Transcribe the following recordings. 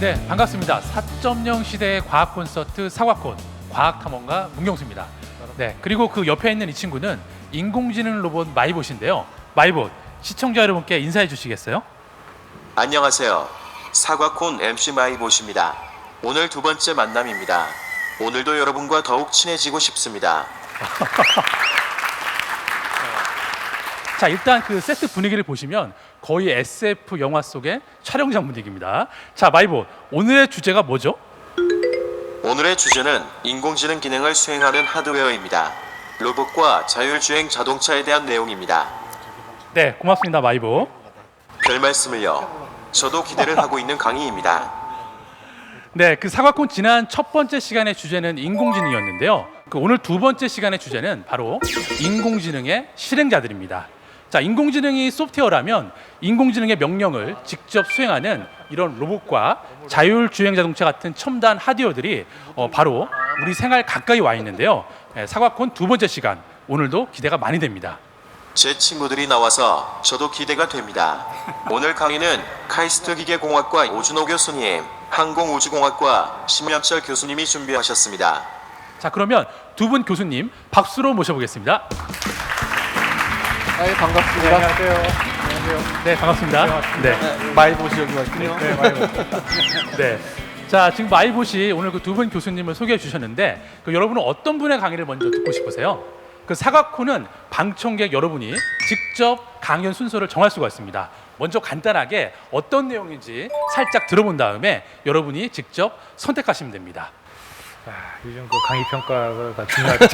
네, 반갑습니다. 4.0 시대의 과학 콘서트 사과콘 과학탐험가 문경수입니다. 네, 그리고 그 옆에 있는 이 친구는 인공지능 로봇 마이봇인데요. 마이봇, 시청자 여러분께 인사해 주시겠어요? 안녕하세요. 사과콘 MC 마이봇입니다. 오늘 두 번째 만남입니다. 오늘도 여러분과 더욱 친해지고 싶습니다. 자, 일단 그 세트 분위기를 보시면 거의 SF 영화 속의 촬영장 분위기입니다. 자, 마이봇, 오늘의 주제가 뭐죠? 오늘의 주제는 인공지능 기능을 수행하는 하드웨어입니다. 로봇과 자율주행 자동차에 대한 내용입니다. 네, 고맙습니다, 마이봇. 별 말씀을요. 저도 기대를 하고 있는 강의입니다. 네, 그 사과콘 지난 첫 번째 시간의 주제는 인공지능이었는데요. 그 오늘 두 번째 시간의 주제는 바로 인공지능의 실행자들입니다. 자, 인공지능이 소프트웨어라면 인공지능의 명령을 직접 수행하는 이런 로봇과 자율주행 자동차 같은 첨단 하드웨어들이 바로 우리 생활 가까이 와 있는데요. 사과콘 두 번째 시간, 오늘도 기대가 많이 됩니다. 제 친구들이 나와서 저도 기대가 됩니다. 오늘 강의는 카이스트 기계공학과 오준호 교수님, 항공우주공학과 심현철 교수님이 준비하셨습니다. 자, 그러면 두 분 교수님 박수로 모셔보겠습니다. 네, 반갑습니다. 네, 안녕하세요. 안녕하세요. 네, 반갑습니다. 네, 마이봇이 여기 왔군요. 네, 많이 네. 자, 지금 마이봇이 오늘 그 두 분 교수님을 소개해 주셨는데 그 여러분은 어떤 분의 강의를 먼저 듣고 싶으세요? 그 사과콘은 방청객 여러분이 직접 강연 순서를 정할 수가 있습니다. 먼저 간단하게 어떤 내용인지 살짝 들어본 다음에 여러분이 직접 선택하시면 됩니다. 요즘 그 강의 평가가 중요하죠.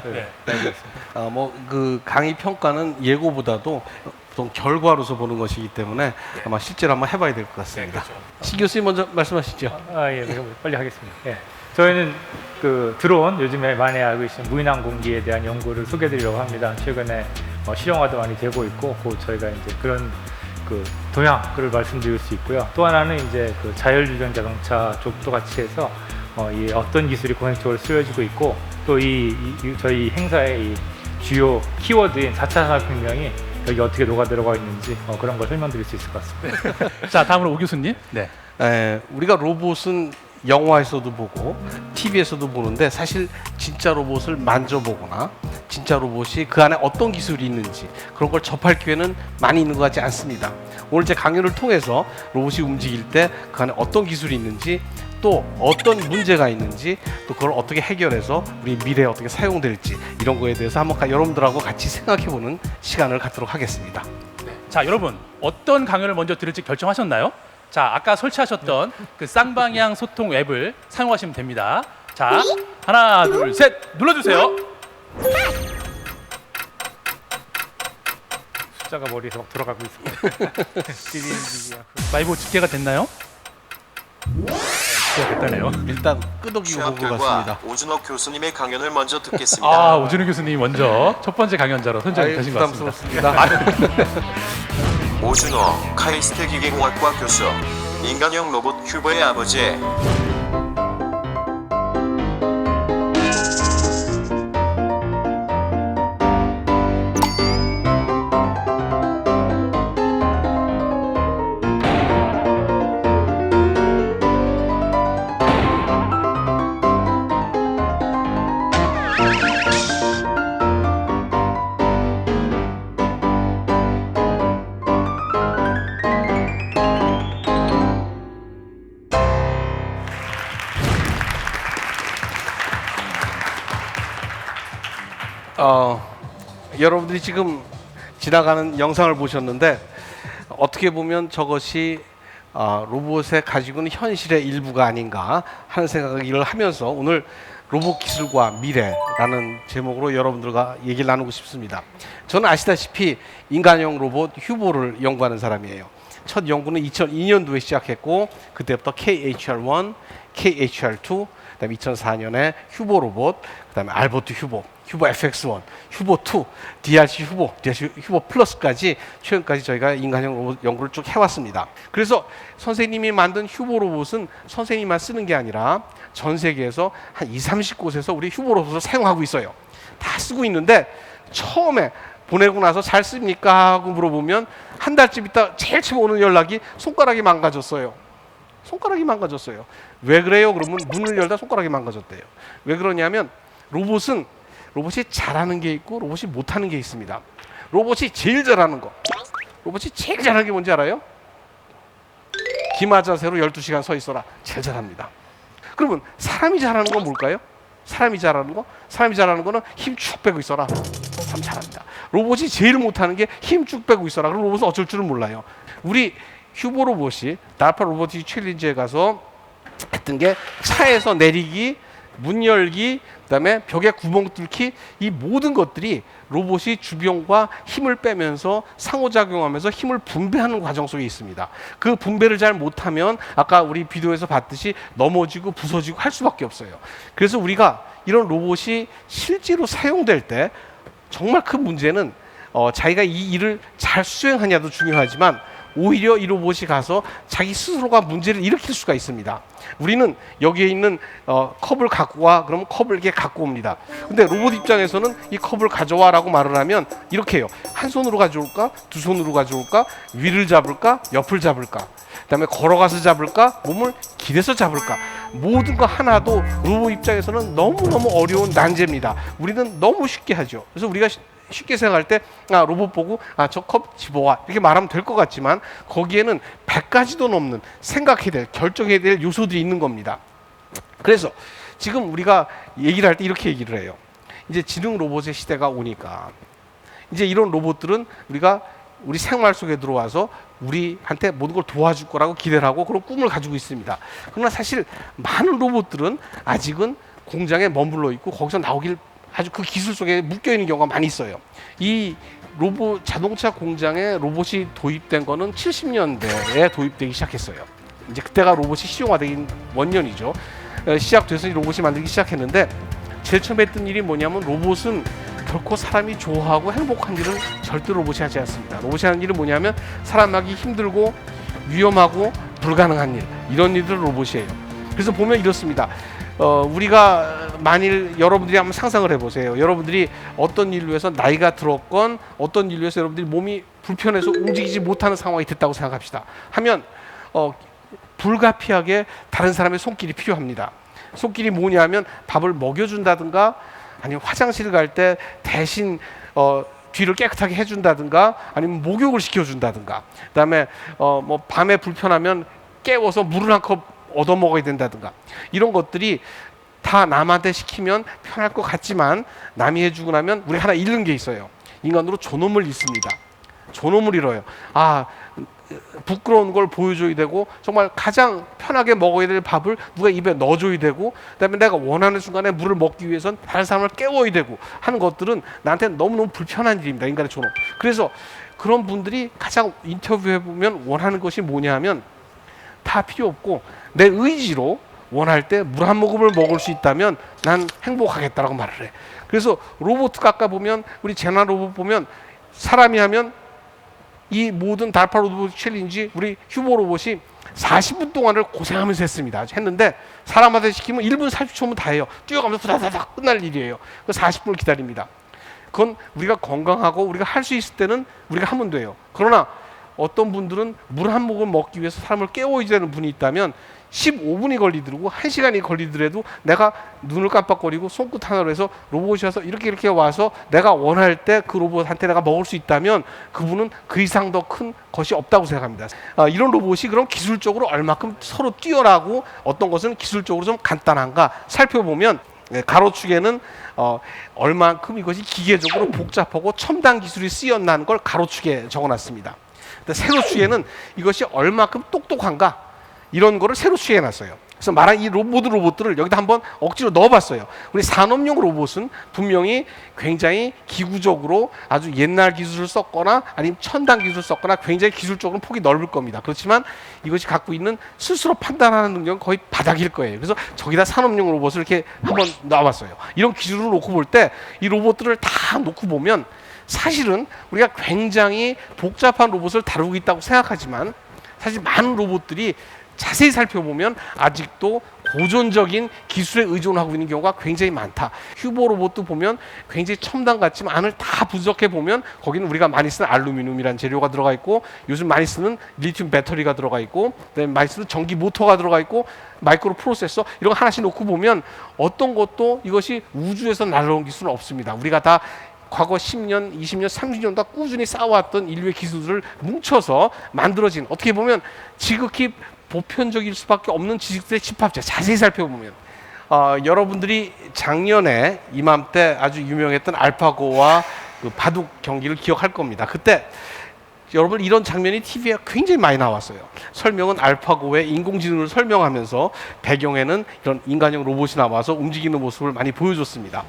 네, 알겠습니다. 그 강의 평가는 예고보다도 보통 결과로서 보는 것이기 때문에 아마 실제로 한번 해봐야 될 것 같습니다. 네, 그렇죠. 시 교수님 먼저 말씀하시죠. 예, 그럼 빨리 하겠습니다. 예. 저희는 그 드론, 요즘에 많이 알고 계신 무인항 공기에 대한 연구를 소개드리려고 합니다. 최근에 실용화도 많이 되고 있고, 저희가 이제 그런 그 동향을 말씀드릴 수 있고요. 또 하나는 이제 그 자율주행 자동차 쪽도 같이 해서 이 어떤 기술이 공식적으로 쓰여지고 있고, 또 저희 행사의 이 주요 키워드인 4차 산업혁명이 여기 어떻게 녹아 들어가 있는지 그런 걸 설명드릴 수 있을 것 같습니다. 자, 다음으로 오 교수님. 네. 우리가 로봇은 영화에서도 보고 TV에서도 보는데 사실 진짜 로봇을 만져보거나 진짜 로봇이 그 안에 어떤 기술이 있는지 그런 걸 접할 기회는 많이 있는 것 같지 않습니다. 오늘 제 강연을 통해서 로봇이 움직일 때 그 안에 어떤 기술이 있는지 또 어떤 문제가 있는지 또 그걸 어떻게 해결해서 우리 미래에 어떻게 사용될지 이런 거에 대해서 한번 여러분들하고 같이 생각해보는 시간을 갖도록 하겠습니다. 자, 여러분 어떤 강연을 먼저 들을지 결정하셨나요? 자, 아까 설치하셨던 그 쌍방향 소통 앱을 사용하시면 됩니다. 자, 하나, 둘, 셋 눌러주세요. 숫자가 머리에서 막 들어가고 있습니다. 마이봇 집계가 됐나요? 집계가 됐다네요. 일단 끄덕이고 취합 본 것 결과 같습니다. 오준호 교수님의 강연을 먼저 듣겠습니다. 아, 오준호 교수님이 먼저 첫 번째 강연자로 선정이 되신 것 같습니다. 부담스럽습니다. 오준호, 카이스트 기계공학과 교수, 인간형 로봇 큐버의 아버지. 여러분들이 지금 지나가는 영상을 보셨는데 어떻게 보면 저것이 로봇에 가지고 있는 현실의 일부가 아닌가 하는 생각을 하면서 오늘 로봇 기술과 미래라는 제목으로 여러분들과 얘기를 나누고 싶습니다. 저는 아시다시피 인간형 로봇 휴보를 연구하는 사람이에요. 첫 연구는 2002년도에 시작했고 그때부터 KHR-1, KHR-2, 그다음에 2004년에 휴보 로봇, 그다음에 알버트 휴보, 휴보 FX1, 휴보 2, DRC 휴보, DRC 휴보 플러스까지 최근까지 저희가 인간형 로봇 연구를 쭉 해왔습니다. 그래서 선생님이 만든 휴보 로봇은 선생님만 쓰는 게 아니라 전 세계에서 한 20-30곳에서 우리 휴보 로봇을 사용하고 있어요. 다 쓰고 있는데 처음에 보내고 나서 잘 씁니까? 하고 물어보면 한 달쯤 있다 제일 처음 오는 연락이 손가락이 망가졌어요. 손가락이 망가졌어요. 왜 그래요? 그러면 문을 열다 손가락이 망가졌대요. 왜 그러냐면 로봇이 잘하는 게 있고 로봇이 못하는 게 있습니다. 로봇이 제일 잘하는 게 뭔지 알아요? 기마 자세로 12시간 서 있어라. 제일 잘합니다. 그러면 사람이 잘하는 건 뭘까요? 사람이 잘하는 거는 힘 쭉 빼고 있어라. 참 잘합니다. 로봇이 제일 못하는 게 힘 쭉 빼고 있어라. 그럼 로봇은 어쩔 줄은 몰라요. 우리 휴보 로봇이 나파 로보틱 챌린지에 가서 했던 게 차에서 내리기, 문 열기, 그다음에 벽에 구멍 뚫기, 이 모든 것들이 로봇이 주변과 힘을 빼면서 상호작용하면서 힘을 분배하는 과정 속에 있습니다. 그 분배를 잘 못하면 아까 우리 비디오에서 봤듯이 넘어지고 부서지고 할 수밖에 없어요. 그래서 우리가 이런 로봇이 실제로 사용될 때 정말 큰 문제는 자기가 이 일을 잘 수행하냐도 중요하지만 오히려 이 로봇이 가서 자기 스스로가 문제를 일으킬 수가 있습니다. 우리는 여기에 있는 컵을 갖고 와, 그러면 컵을 이렇게 갖고 옵니다. 근데 로봇 입장에서는 이 컵을 가져와라고 말을 하면 이렇게 해요. 한 손으로 가져올까? 두 손으로 가져올까? 위를 잡을까? 옆을 잡을까? 그다음에 걸어가서 잡을까? 몸을 기대서 잡을까? 모든 거 하나도 로봇 입장에서는 너무너무 어려운 난제입니다. 우리는 너무 쉽게 하죠. 그래서 우리가 쉽게 생각할 때 로봇 보고 저 컵 집어와 이렇게 말하면 될 것 같지만 거기에는 100가지도 넘는 생각해야 될, 결정해야 될 요소들이 있는 겁니다. 그래서 지금 우리가 얘기를 할 때 이렇게 얘기를 해요. 이제 지능 로봇의 시대가 오니까 이제 이런 로봇들은 우리 생활 속에 들어와서 우리한테 모든 걸 도와줄 거라고 기대를 하고 그런 꿈을 가지고 있습니다. 그러나 사실 많은 로봇들은 아직은 공장에 머물러 있고 거기서 나오길 아주 그 기술 속에 묶여 있는 경우가 많이 있어요. 이 자동차 공장에 로봇이 도입된 거는 70년대에 도입되기 시작했어요. 이제 그때가 로봇이 실용화된 원년이죠. 시작돼서 로봇이 만들기 시작했는데 제일 처음 했던 일이 뭐냐면 로봇은 결코 사람이 좋아하고 행복한 일은 절대 로봇이 하지 않습니다. 로봇이 하는 일은 뭐냐면 사람하기 힘들고 위험하고 불가능한 일, 이런 일들을 로봇이에요. 그래서 보면 이렇습니다. 우리가 만일 여러분들이 한번 상상을 해보세요. 여러분들이 어떤 일로 해서 나이가 들었건 어떤 일로 해서 여러분들이 몸이 불편해서 움직이지 못하는 상황이 됐다고 생각합시다. 하면 불가피하게 다른 사람의 손길이 필요합니다. 손길이 뭐냐면 밥을 먹여준다든가 아니면 화장실 갈 때 대신 뒤를 깨끗하게 해준다든가 아니면 목욕을 시켜준다든가 그다음에 뭐 밤에 불편하면 깨워서 물을 한 컵 얻어 먹어야 된다든가 이런 것들이 다 남한테 시키면 편할 것 같지만 남이 해주고 나면 우리 하나 잃는 게 있어요. 인간으로 존엄을 잃습니다. 존엄을 잃어요. 부끄러운 걸 보여줘야 되고 정말 가장 편하게 먹어야 될 밥을 누가 입에 넣어줘야 되고 그다음에 내가 원하는 순간에 물을 먹기 위해선 다른 사람을 깨워야 되고 하는 것들은 나한테 너무너무 불편한 일입니다. 인간의 존엄. 그래서 그런 분들이 가장 인터뷰해보면 원하는 것이 뭐냐 하면 다 필요 없고 내 의지로 원할 때 물 한 모금을 먹을 수 있다면 난 행복하겠다라고 말을 해. 그래서 로봇 아까 보면 우리 제나 로봇 보면 사람이 하면 이 모든 달파 로봇 챌린지 우리 휴보 로봇이 40분 동안을 고생하면서 했습니다. 했는데 사람한테 시키면 1분 40초면 다 해요. 뛰어가면서 후다다닥 끝날 일이에요. 그 40분을 기다립니다. 그건 우리가 건강하고 우리가 할 수 있을 때는 우리가 하면 돼요. 그러나 어떤 분들은 물 한 모금 먹기 위해서 사람을 깨워야 되는 분이 있다면 15분이 걸리더라도 1시간이 걸리더라도 내가 눈을 깜빡거리고 손끝 하나로 해서 로봇이 와서 이렇게 와서 내가 원할 때 그 로봇한테 내가 먹을 수 있다면 그분은 그 이상 더 큰 것이 없다고 생각합니다. 이런 로봇이 그럼 기술적으로 얼마큼 서로 뛰어나고 어떤 것은 기술적으로 좀 간단한가 살펴보면 가로축에는 얼만큼 이것이 기계적으로 복잡하고 첨단 기술이 쓰였나는 걸 가로축에 적어놨습니다. 세로축에는 이것이 얼마큼 똑똑한가 이런 거를 세로축에 놨어요. 그래서 말한 이 모든 로봇들을 여기다 한번 억지로 넣어봤어요. 우리 산업용 로봇은 분명히 굉장히 기구적으로 아주 옛날 기술을 썼거나 아니면 첨단 기술을 썼거나 굉장히 기술적으로 폭이 넓을 겁니다. 그렇지만 이것이 갖고 있는 스스로 판단하는 능력은 거의 바닥일 거예요. 그래서 저기다 산업용 로봇을 이렇게 한번 놔봤어요. 이런 기술을 놓고 볼 때 이 로봇들을 다 놓고 보면 사실은 우리가 굉장히 복잡한 로봇을 다루고 있다고 생각하지만 사실 많은 로봇들이 자세히 살펴보면 아직도 고전적인 기술에 의존하고 있는 경우가 굉장히 많다. 휴보 로봇도 보면 굉장히 첨단 같지만 안을 다 분석해 보면 거기는 우리가 많이 쓰는 알루미늄이라는 재료가 들어가 있고 요즘 많이 쓰는 리튬 배터리가 들어가 있고 그다음에 많이 쓰는 전기 모터가 들어가 있고 마이크로 프로세서 이런 거 하나씩 놓고 보면 어떤 것도 이것이 우주에서 날라온 기술은 없습니다. 우리가 다 과거 10년, 20년, 30년 다 꾸준히 쌓아왔던 인류의 기술을 뭉쳐서 만들어진 어떻게 보면 지극히 보편적일 수밖에 없는 지식들의 집합체. 자세히 살펴보면 여러분들이 작년에 이맘때 아주 유명했던 알파고와 그 바둑 경기를 기억할 겁니다. 그때 여러분 이런 장면이 TV에 굉장히 많이 나왔어요. 설명은 알파고의 인공지능을 설명하면서 배경에는 이런 인간형 로봇이 나와서 움직이는 모습을 많이 보여줬습니다.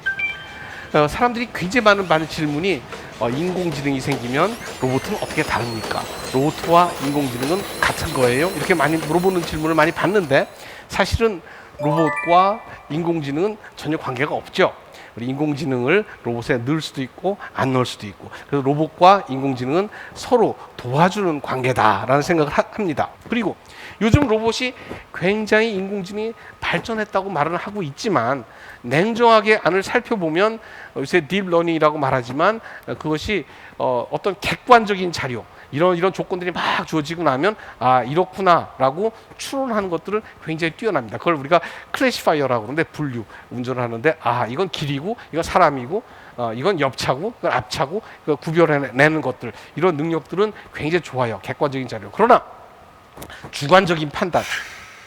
사람들이 굉장히 많은 질문이 인공지능이 생기면 로봇은 어떻게 다릅니까? 로봇과 인공지능은 같은 거예요? 이렇게 많이 물어보는 질문을 많이 받는데 사실은 로봇과 인공지능은 전혀 관계가 없죠. 우리 인공지능을 로봇에 넣을 수도 있고 안 넣을 수도 있고 그래서 로봇과 인공지능은 서로 도와주는 관계다라는 생각을 합니다. 그리고 요즘 로봇이 굉장히 인공지능이 발전했다고 말을 하고 있지만 냉정하게 안을 살펴보면 요새 딥러닝이라고 말하지만 그것이 어떤 객관적인 자료 이런 조건들이 막 주어지고 나면 아 이렇구나라고 추론하는 것들은 굉장히 뛰어납니다. 그걸 우리가 클래시파이어라고 그러는데 분류 운전을 하는데 아 이건 길이고 이건 사람이고 이건 옆차고 이건 앞차고 구별해내는 것들 이런 능력들은 굉장히 좋아요. 객관적인 자료. 그러나 주관적인 판단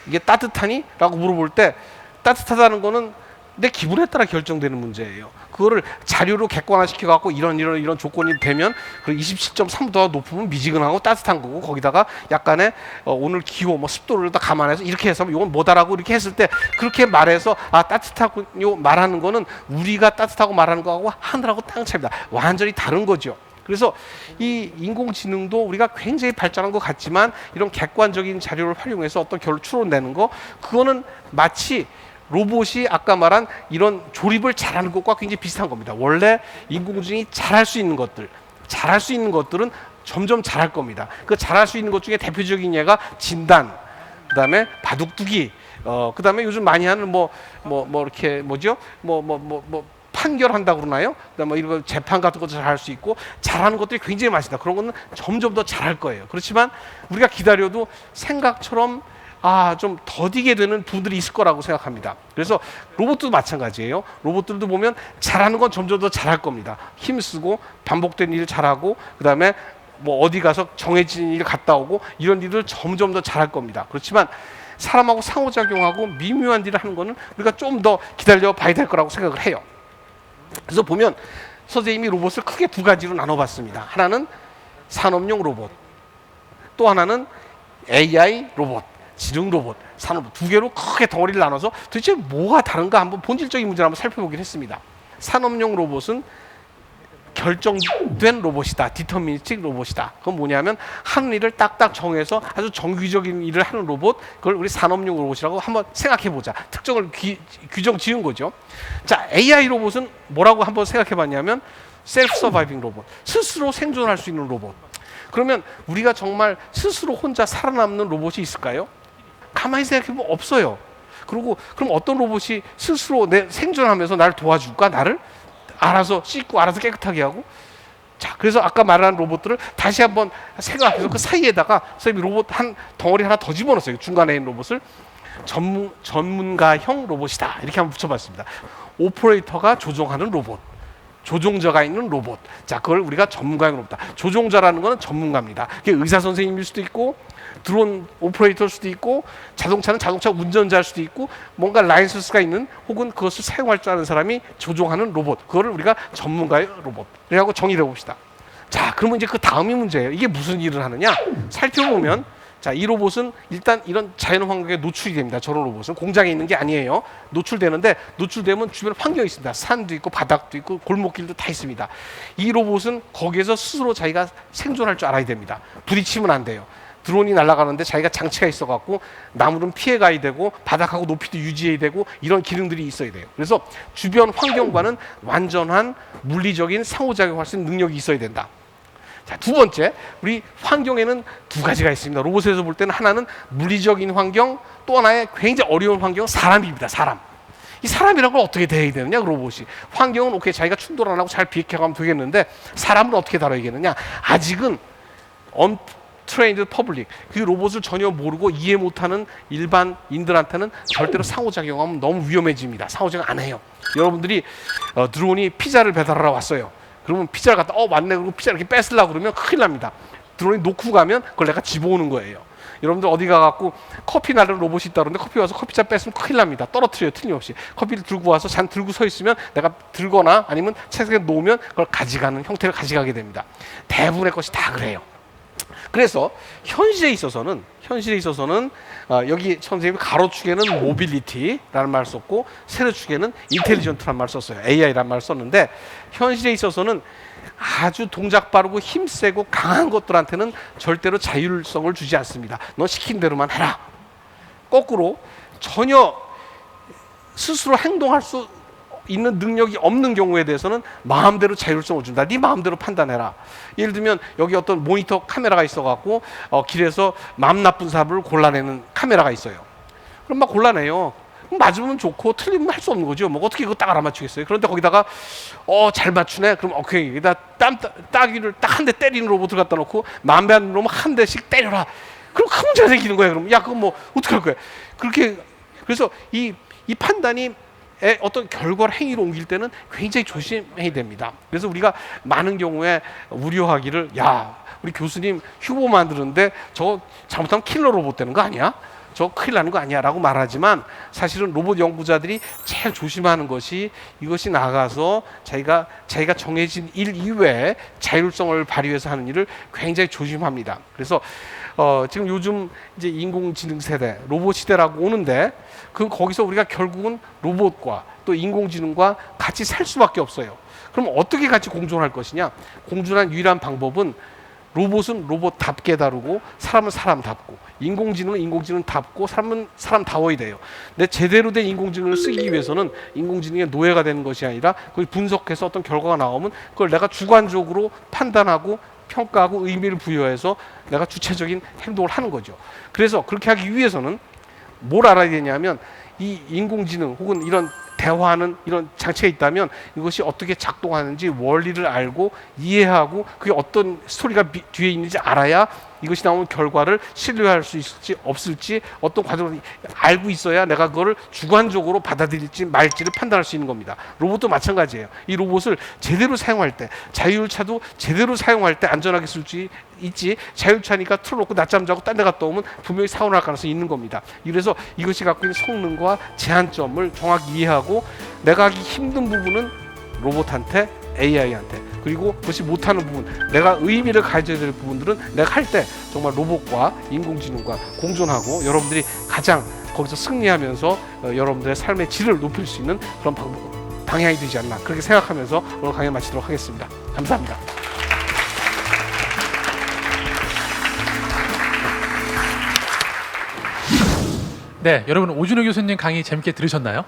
이게 따뜻하니? 라고 물어볼 때 따뜻하다는 거는 내 기분에 따라 결정되는 문제예요. 그거를 자료로 객관화시켜 갖고 이런 조건이 되면 그 27.3도가 높으면 미지근하고 따뜻한 거고 거기다가 약간의 오늘 기호 뭐 습도를 다 감안해서 이렇게 해서 이건 뭐다라고 이렇게 했을 때 그렇게 말해서 아 따뜻하군요 말하는 거는 우리가 따뜻하고 말하는 거하고 하늘하고 땅 차이입니다. 완전히 다른 거죠. 그래서 이 인공지능도 우리가 굉장히 발전한 것 같지만 이런 객관적인 자료를 활용해서 어떤 결론을 추론내는 거 그거는 마치 로봇이 아까 말한 이런 조립을 잘하는 것과 굉장히 비슷한 겁니다. 원래 인공지능이 잘할 수 있는 것들은 점점 잘할 겁니다. 그 잘할 수 있는 것 중에 대표적인 예가 진단, 그다음에 바둑두기, 그다음에 요즘 많이 하는 이렇게 뭐죠? 판결한다고 그러나요? 그다음에 이런 재판 같은 것도 잘할 수 있고 잘하는 것들이 굉장히 많습니다. 그런 거는 점점 더 잘할 거예요. 그렇지만 우리가 기다려도 생각처럼 좀 더디게 되는 부분들이 있을 거라고 생각합니다. 그래서 로봇도 마찬가지예요. 로봇들도 보면 잘하는 건 점점 더 잘할 겁니다. 힘쓰고 반복된 일을 잘하고 그다음에 뭐 어디 가서 정해진 일 갔다 오고 이런 일을 점점 더 잘할 겁니다. 그렇지만 사람하고 상호작용하고 미묘한 일을 하는 거는 우리가 좀 더 기다려 봐야 될 거라고 생각을 해요. 그래서 보면 선생님이 로봇을 크게 두 가지로 나눠봤습니다. 하나는 산업용 로봇, 또 하나는 AI 로봇, 지능 로봇, 산업 두 개로 크게 덩어리를 나눠서 도대체 뭐가 다른가 한번 본질적인 문제를 한번 살펴보긴 했습니다. 산업용 로봇은 결정된 로봇이다. 디터미니스틱 로봇이다. 그건 뭐냐면 하는 일을 딱딱 정해서 아주 정규적인 일을 하는 로봇, 그걸 우리 산업용 로봇이라고 한번 생각해보자. 특정을 규정 지은 거죠. 자, AI 로봇은 뭐라고 한번 생각해봤냐면 셀프 서바이빙 로봇, 스스로 생존할 수 있는 로봇. 그러면 우리가 정말 스스로 혼자 살아남는 로봇이 있을까요? 가만히 생각해보면 없어요. 그리고 그럼 어떤 로봇이 스스로 내 생존하면서 나를 도와줄까? 나를 알아서 씻고 알아서 깨끗하게 하고. 자, 그래서 아까 말한 로봇들을 다시 한번 생각해서 그 사이에다가 선생님이 로봇 한 덩어리 하나 더 집어넣었어요. 중간에 있는 로봇을 전문가형 로봇이다 이렇게 한번 붙여봤습니다. 오퍼레이터가 조종하는 로봇, 조종자가 있는 로봇. 자, 그걸 우리가 전문가형 로봇이다. 조종자라는 거는 전문가입니다. 그게 의사 선생님일 수도 있고 드론 오퍼레이터일 수도 있고 자동차는 자동차 운전자일 수도 있고 뭔가 라이선스가 있는 혹은 그것을 사용할 줄 아는 사람이 조종하는 로봇. 그거를 우리가 전문가의 로봇. 이라고 정의를 해봅시다. 자, 그러면 이제 그 다음이 문제예요. 이게 무슨 일을 하느냐? 살펴보면 자, 이 로봇은 일단 이런 자연 환경에 노출이 됩니다. 저런 로봇은 공장에 있는 게 아니에요. 노출되는데 노출되면 주변 환경이 있습니다. 산도 있고 바닥도 있고 골목길도 다 있습니다. 이 로봇은 거기에서 스스로 자기가 생존할 줄 알아야 됩니다. 부딪히면 안 돼요. 드론이 날아가는데 자기가 장치가 있어갖고 나무는 피해가야 되고 바닥하고 높이도 유지해야 되고 이런 기능들이 있어야 돼요. 그래서 주변 환경과는 완전한 물리적인 상호작용할 수 있는 능력이 있어야 된다. 자, 두 번째, 우리 환경에는 두 가지가 있습니다. 로봇에서 볼 때는 하나는 물리적인 환경, 또 하나의 굉장히 어려운 환경, 사람입니다. 사람. 이 사람이란 걸 어떻게 대해야 되느냐, 그 로봇이. 환경은 오케이, 자기가 충돌 안 하고 잘 비켜가면 되겠는데 사람을 어떻게 다뤄야겠느냐. 아직은 untrained public, 그 로봇을 전혀 모르고 이해 못하는 일반인들한테는 절대로 상호작용하면 너무 위험해집니다. 상호작용 안 해요. 여러분들이 드론이 피자를 배달하러 왔어요. 그러면 피자를 갖다 맞네 그러고 피자 이렇게 뺏으려고 그러면 큰일 납니다. 드론이 놓고 가면 그걸 내가 집어오는 거예요. 여러분들 어디 가갖고 커피 나르는 로봇이 있다 그러는데 커피 와서 커피잔 뺏으면 큰일 납니다. 떨어뜨려요. 틀림없이. 커피를 들고 와서 잔 들고 서 있으면 내가 들거나 아니면 책상에 놓으면 그걸 가져가는 형태를 가져가게 됩니다. 대부분의 것이 다 그래요. 그래서 현실에 있어서는 여기 선생님이 가로축에는 모빌리티라는 말을 썼고 세로축에는 인텔리전트라는 말을 썼어요. AI라는 말을 썼는데 현실에 있어서는 아주 동작 빠르고 힘세고 강한 것들한테는 절대로 자율성을 주지 않습니다. 너 시킨 대로만 해라. 거꾸로 전혀 스스로 행동할 수 있는 능력이 없는 경우에 대해서는 마음대로 자율성을 준다. 네 마음대로 판단해라. 예를 들면 여기 어떤 모니터 카메라가 있어갖고 길에서 마음 나쁜 사람을 골라내는 카메라가 있어요. 그럼 막 골라내요. 맞으면 좋고 틀리면 할 수 없는 거죠. 뭐 어떻게 그거 딱 알아맞추겠어요. 그런데 거기다가 잘 맞추네. 그럼 오케이. 여기다 따기를 딱 한 대 때리는 로봇을 갖다 놓고 마음에 안 들면 한 대씩 때려라. 그럼 큰 문제가 생기는 거예요. 그럼 야 그럼 뭐 어떻게 할 거야. 그렇게 그래서 이 판단이 어떤 결과를 행위로 옮길 때는 굉장히 조심해야 됩니다. 그래서 우리가 많은 경우에 우려하기를 야 우리 교수님 휴보 만드는데 저거 잘못하면 킬러 로봇 되는 거 아니야? 저 큰일 나는 거 아니야? 라고 말하지만 사실은 로봇 연구자들이 제일 조심하는 것이 이것이 나가서 자기가 정해진 일 이외에 자율성을 발휘해서 하는 일을 굉장히 조심합니다. 그래서 지금 요즘 이제 인공지능 세대, 로봇 시대라고 오는데 거기서 우리가 결국은 로봇과 또 인공지능과 같이 살 수밖에 없어요. 그럼 어떻게 같이 공존할 것이냐? 공존한 유일한 방법은 로봇은 로봇답게 다루고 사람은 사람답고 인공지능은 인공지능답고 사람은 사람다워야 돼요. 근데 제대로 된 인공지능을 쓰기 위해서는 인공지능의 노예가 되는 것이 아니라 그걸 분석해서 어떤 결과가 나오면 그걸 내가 주관적으로 판단하고 평가하고 의미를 부여해서 내가 주체적인 행동을 하는 거죠. 그래서 그렇게 하기 위해서는 뭘 알아야 되냐면 이 인공지능 혹은 이런 대화하는 이런 장치가 있다면 이것이 어떻게 작동하는지 원리를 알고 이해하고 그게 어떤 스토리가 뒤에 있는지 알아야 이것이 나오는 결과를 신뢰할 수 있을지 없을지 어떤 과정을 알고 있어야 내가 그거를 주관적으로 받아들일지 말지를 판단할 수 있는 겁니다. 로봇도 마찬가지예요. 이 로봇을 제대로 사용할 때 자율차도 제대로 사용할 때 안전하게 쓸지 있지 자율차니까 틀어놓고 낮잠 자고 딴 데 갔다 오면 분명히 사고 날 가능성이 있는 겁니다. 그래서 이것이 갖고 있는 성능과 제한점을 정확히 이해하고 내가 하기 힘든 부분은 로봇한테 AI한테 그리고 그것이 못하는 부분 내가 의미를 가져야 될 부분들은 내가 할 때 정말 로봇과 인공지능과 공존하고 여러분들이 가장 거기서 승리하면서 여러분들의 삶의 질을 높일 수 있는 그런 방향이 되지 않나 그렇게 생각하면서 오늘 강의 마치도록 하겠습니다. 감사합니다. 네, 여러분 오준호 교수님 강의 재밌게 들으셨나요?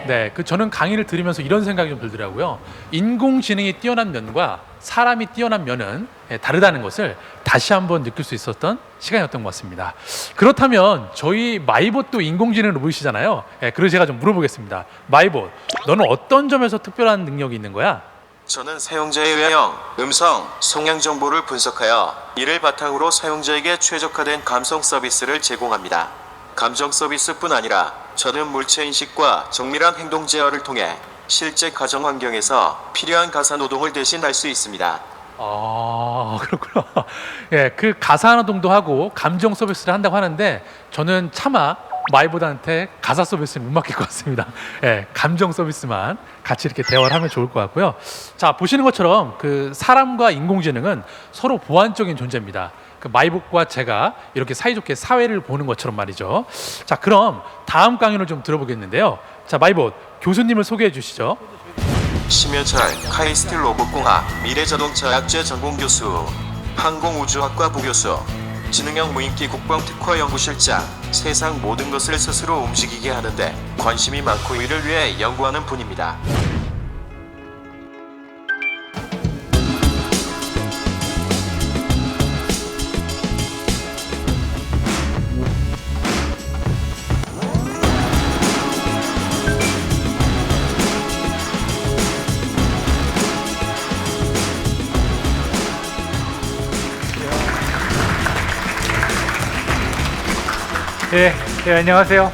네, 저는 강의를 들으면서 이런 생각이 좀 들더라고요. 인공지능이 뛰어난 면과 사람이 뛰어난 면은 다르다는 것을 다시 한번 느낄 수 있었던 시간이었던 것 같습니다. 그렇다면 저희 마이봇도 인공지능 로봇이잖아요. 그래서 제가 좀 물어보겠습니다. 마이봇, 너는 어떤 점에서 특별한 능력이 있는 거야? 저는 사용자의 외형, 음성, 성향 정보를 분석하여 이를 바탕으로 사용자에게 최적화된 감성 서비스를 제공합니다. 감정 서비스뿐 아니라 저는 물체 인식과 정밀한 행동 제어를 통해 실제 가정 환경에서 필요한 가사 노동을 대신할 수 있습니다. 아, 그렇구나. 예, 그 가사 노동도 하고 감정 서비스를 한다고 하는데 저는 차마 마이봇한테 가사 서비스는 못 맡길 것 같습니다. 예, 감정 서비스만 같이 이렇게 대화를 하면 좋을 것 같고요. 자, 보시는 것처럼 그 사람과 인공지능은 서로 보완적인 존재입니다. 그 마이봇과 제가 이렇게 사이좋게 사회를 보는 것처럼 말이죠. 자, 그럼 다음 강의를 좀 들어보겠는데요. 자, 마이봇 교수님을 소개해 주시죠. 심여철 카이스트 로봇공학 미래자동차학제 전공교수, 항공우주학과 부교수, 지능형 무인기 국방특화연구실장, 세상 모든 것을 스스로 움직이게 하는데 관심이 많고 이를 위해 연구하는 분입니다. 안녕하세요.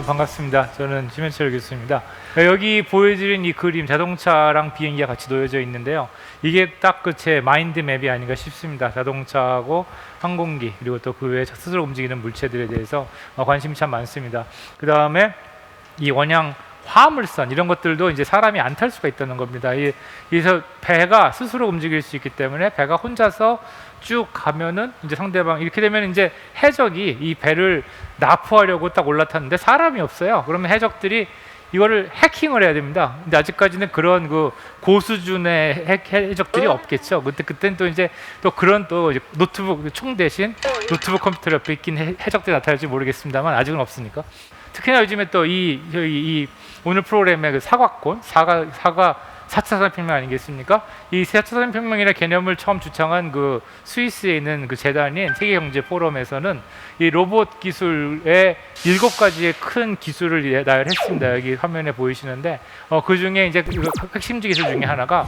반갑습니다. 저는 심현철 교수입니다. 여기 보여드린 이 그림, 자동차랑 비행기가 같이 놓여져 있는데요. 이게 딱 그 제 마인드 맵이 아닌가 싶습니다. 자동차하고 항공기, 그리고 또 그 외에 스스로 움직이는 물체들에 대해서 관심이 참 많습니다. 그 다음에 이 원양 화물선 이런 것들도 이제 사람이 안 탈 수가 있다는 겁니다. 그래서 배가 스스로 움직일 수 있기 때문에 배가 혼자서 쭉 가면은 이제 상대방 이렇게 되면 이제 해적이 이 배를 납포하려고 딱 올라탔는데 사람이 없어요. 그러면 해적들이 이거를 해킹을 해야 됩니다. 근데 아직까지는 그런 그 고수준의 해적들이 없겠죠. 그때는 또 이제 또 그런 또 이제 노트북 총 대신 노트북 컴퓨터 옆에 있긴 해적들이 나타날지 모르겠습니다만 아직은 없으니까. 특히나 요즘에 또 이 오늘 프로그램의 그 사과권, 사과 4차 산업혁명 아니겠습니까? 이 4차 산업혁명이라는 개념을 처음 주창한 그 스위스에 있는 그 재단인 세계경제포럼에서는 이 로봇 기술의 7가지의 큰 기술을 나열했습니다. 여기 화면에 보이시는데 그 중에 이제 그 핵심지 기술 중에 하나가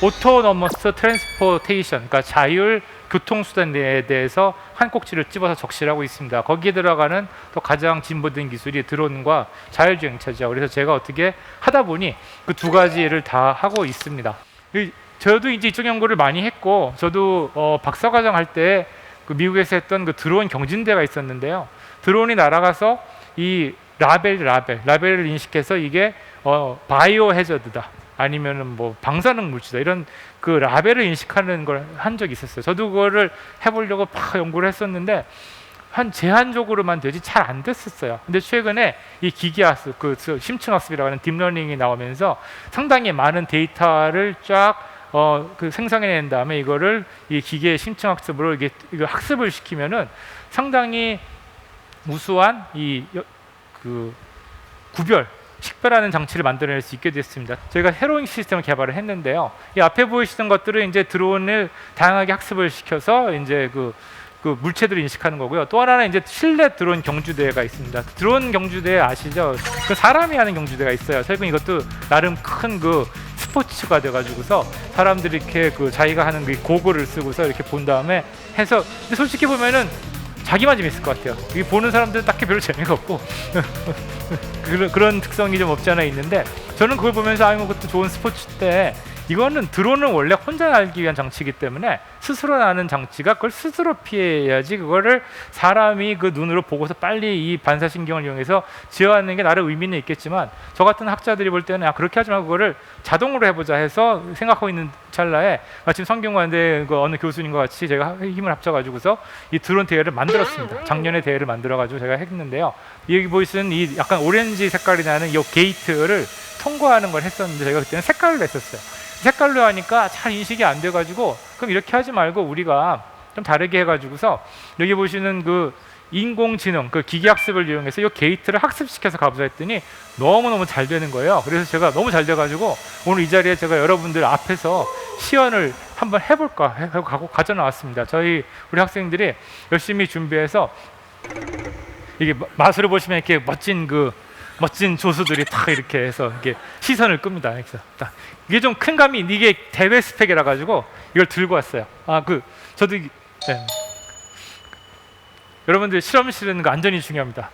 오토노머스 트랜스포테이션, 그러니까 자율 교통수단에 대해서 한 꼭지를 집어서 적시하고 있습니다. 거기에 들어가는 또 가장 진보된 기술이 드론과 자율주행차죠. 그래서 제가 어떻게 하다 보니 그 2가지를 다 하고 있습니다. 저도 이제 이쪽 연구를 많이 했고, 저도 박사과정 할 때 그 미국에서 했던 그 드론 경진대가 있었는데요. 드론이 날아가서 이 라벨을 인식해서 이게 바이오 해저드다, 아니면은 뭐 방사능 물질이다, 이런 그 라벨을 인식하는 걸 한 적이 있었어요. 저도 그거를 해보려고 막 연구를 했었는데 한 제한적으로만 되지 잘 안 됐었어요. 근데 최근에 이 기계학습, 그 심층학습이라고 하는 딥러닝이 나오면서 상당히 많은 데이터를 쫙 그 생성해낸 다음에 이거를 이 기계 심층학습으로 이거 학습을 시키면은 상당히 우수한 그 식별하는 장치를 만들어낼 수 있게 됐습니다. 저희가 새로운 시스템을 개발을 했는데요. 이 앞에 보이시는 것들은 이제 드론을 다양하게 학습을 시켜서 이제 그 물체들을 인식하는 거고요. 또 하나는 이제 실내 드론 경주대가 있습니다. 드론 경주대 아시죠? 그 사람이 하는 경주대가 있어요. 최근 이것도 나름 큰 그 스포츠가 돼가지고서 사람들이 이렇게 그 자기가 하는 그 고글을 쓰고서 이렇게 본 다음에 해서, 근데 솔직히 보면은 자기만 재밌을 것 같아요. 이 보는 사람들은 딱히 별로 재미가 없고 그런 특성이 좀 없지 않아 있는데, 저는 그걸 보면서 그것도 좋은 스포츠인데, 이거는 드론은 원래 혼자 날기 위한 장치이기 때문에 스스로 나는 장치가 그걸 스스로 피해야지, 그거를 사람이 그 눈으로 보고서 빨리 이 반사신경을 이용해서 지어하는 게 나름 의미는 있겠지만, 저 같은 학자들이 볼 때는 그렇게 하지 말고 그거를 자동으로 해보자 해서 생각하고 있는 찰나에 마침 성균관대 그 어느 교수님과 같이 제가 힘을 합쳐가지고서 이 드론 대회를 만들었습니다. 작년에 대회를 만들어가지고 제가 했는데요. 여기 보이시는 이 약간 오렌지 색깔이 나는 이 게이트를 통과하는 걸 했었는데, 제가 그때는 색깔로 했었어요. 색깔로 하니까 잘 인식이 안 돼가지고, 그럼 이렇게 하지 말고 우리가 좀 다르게 해가지고서 여기 보시는 그 인공지능, 그 기계학습을 이용해서 이 게이트를 학습시켜서 가보자 했더니 너무너무 잘 되는 거예요. 그래서 제가 너무 잘 돼가지고 오늘 이 자리에 제가 여러분들 앞에서 시연을 한번 해볼까 하고 가져 나왔습니다. 우리 학생들이 열심히 준비해서, 이게 마술을 보시면 이렇게 멋진 조수들이 딱 이렇게 해서 이렇게 시선을 끕니다. 그래서 딱 이게 좀 큰 감이, 이게 대회 스펙이라 가지고 이걸 들고 왔어요. 저도 네. 여러분들 실험실은 그 안전이 중요합니다.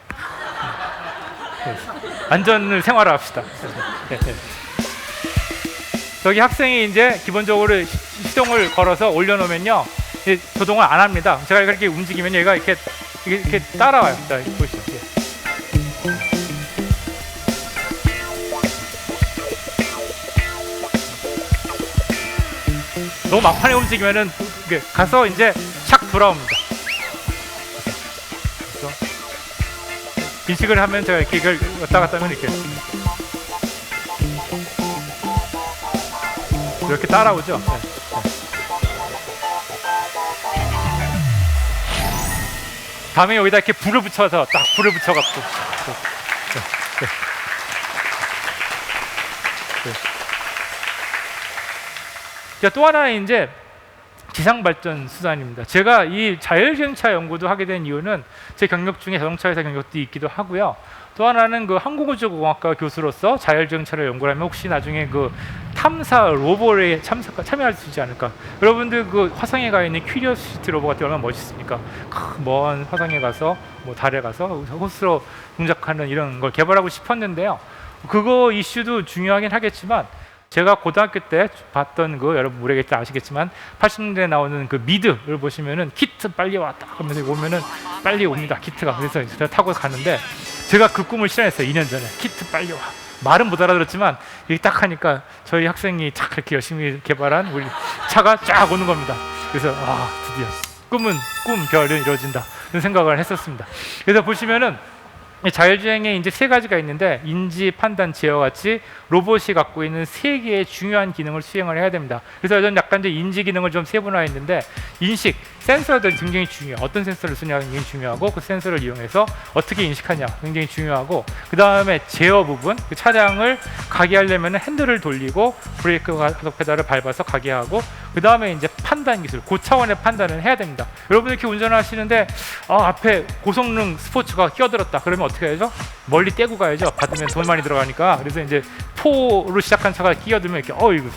네. 안전을 생활화합시다. 네. 저기 학생이 이제 기본적으로 시동을 걸어서 올려놓으면요, 조동을 안 합니다. 제가 이렇게 움직이면 얘가 이렇게 따라와요. 자, 보시죠. 너무 막판에 움직이면은 가서 이제 착 돌아옵니다. 그래서 인식을 하면 제가 이걸 왔다 갔다 하면 이렇게 따라오죠. 네. 다음에 여기다 이렇게 불을 붙여서 딱 불을 붙여갖고. 또 하나는 이제 지상발전 수단입니다. 제가 이 자율주행차 연구도 하게 된 이유는 제 경력 중에 자동차 회사 경력도 있기도 하고요. 또 하나는 그 항공우주공학과 교수로서 자율주행차를 연구하면 혹시 나중에 그 탐사 로봇에 참여할 수 있지 않을까. 여러분들 그 화성에 가 있는 큐리오시티 로봇 같은 게 얼마나 멋있습니까? 먼 화성에 가서 뭐 달에 가서 호스로 동작하는 이런 걸 개발하고 싶었는데요. 그거 이슈도 중요하긴 하겠지만 제가 고등학교 때 봤던 그 여러분 모르겠다 아시겠지만 80년대에 나오는 그 미드를 보시면은 키트 빨리 왔다 하면서 오면은 빨리 옵니다 키트가. 그래서 제가 타고 가는데 제가 그 꿈을 실현했어요. 2년 전에. 키트 빨리 와. 말은 못 알아들었지만 여기 딱 하니까 저희 학생이 쫙 그렇게 열심히 개발한 우리 차가 쫙 오는 겁니다. 그래서 드디어 결은 이루어진다 이런 생각을 했었습니다. 그래서 보시면은 자율주행에 이제 세 가지가 있는데 인지, 판단, 제어 같이 로봇이 갖고 있는 세 개의 중요한 기능을 수행을 해야 됩니다. 그래서 저는 약간 이제 인지 기능을 좀 세분화했는데 인식, 센서들이 굉장히 중요해요. 어떤 센서를 쓰냐가 굉장히 중요하고 그 센서를 이용해서 어떻게 인식하냐 굉장히 중요하고 그 다음에 제어 부분, 그 차량을 가게 하려면 핸들을 돌리고 브레이크 가속 페달을 밟아서 가게 하고 그 다음에 이제 판단 기술, 고차원의 판단을 해야 됩니다. 여러분 이렇게 운전하시는데 앞에 고성능 스포츠가 끼어들었다 그러면 어떻게 해야죠? 멀리 떼고 가야죠. 받으면 돈 많이 들어가니까. 그래서 이제 4로 시작한 차가 끼어들면 이렇게 이거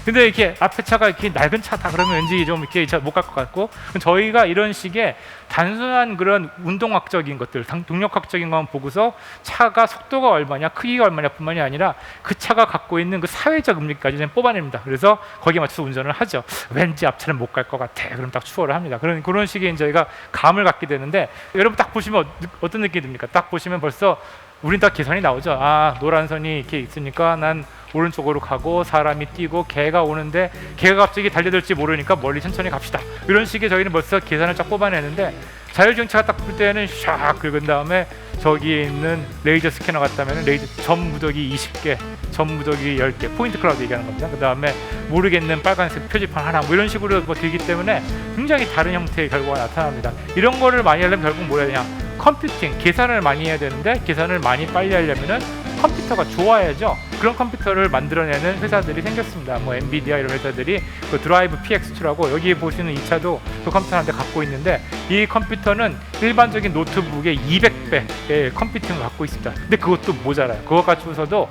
근데 이렇게 앞에 차가 이렇게 낡은 차다 그러면 왠지 좀 이렇게 못 갈 것 같고 저희가 이런 식의 단순한 그런 운동학적인 것들, 동력학적인 것만 보고서 차가 속도가 얼마냐, 크기가 얼마냐 뿐만이 아니라 그 차가 갖고 있는 그 사회적 의미까지 뽑아냅니다. 그래서 거기에 맞춰서 운전을 하죠. 왠지 앞차는 못 갈 것 같아. 그럼 딱 추월을 합니다. 그런 식의 저희가 감을 갖게 되는데 여러분 딱 보시면 어떤 느낌이 듭니까? 딱 보시면 벌써 우린 다 계산이 나오죠. 노란 선이 이렇게 있으니까 난 오른쪽으로 가고 사람이 뛰고 개가 오는데 개가 갑자기 달려들지 모르니까 멀리 천천히 갑시다. 이런 식의 저희는 벌써 계산을 쫙 뽑아내는데 자율주행차가 딱 볼 때는 샥 긁은 다음에 저기에 있는 레이저 스캐너 같다면 레이저 점 무더기 20개, 점 무더기 10개, 포인트 클라우드 얘기하는 겁니다. 그 다음에 모르겠는 빨간색 표지판 하나 뭐 이런 식으로 되기 때문에 굉장히 다른 형태의 결과가 나타납니다. 이런 거를 많이 하려면 결국 뭘 해야 되냐? 컴퓨팅, 계산을 많이 해야 되는데 계산을 많이 빨리 하려면은 컴퓨터가 좋아야죠. 그런 컴퓨터를 만들어내는 회사들이 생겼습니다. 뭐 엔비디아 이런 회사들이 그 드라이브 PX2라고 여기 보시는 이 차도 그 컴퓨터 한 대 갖고 있는데 이 컴퓨터는 일반적인 노트북의 200배의 컴퓨팅을 갖고 있습니다. 근데 그것도 모자라요. 그것 갖추어서도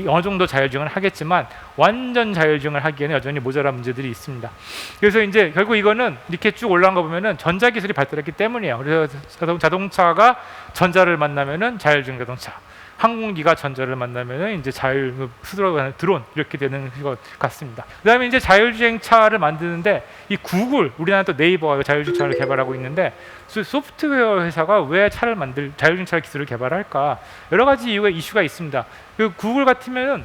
어느 정도 자율주행을 하겠지만 완전 자율주행을 하기에는 여전히 모자란 문제들이 있습니다. 그래서 이제 결국 이거는 이렇게 쭉 올라간 거 보면은 전자기술이 발달했기 때문이에요. 그래서 자동차가 전자를 만나면은 자율주행 자동차, 항공기가 전자를 만나면은 이제 스스로 드론 이렇게 되는 것 같습니다. 그다음에 이제 자율주행차를 만드는데 이 구글, 우리나라 또 네이버가 자율주행차를 개발하고 있는데 소프트웨어 회사가 왜 자율주행차 기술을 개발할까? 여러 가지 이슈가 있습니다. 그 구글 같으면은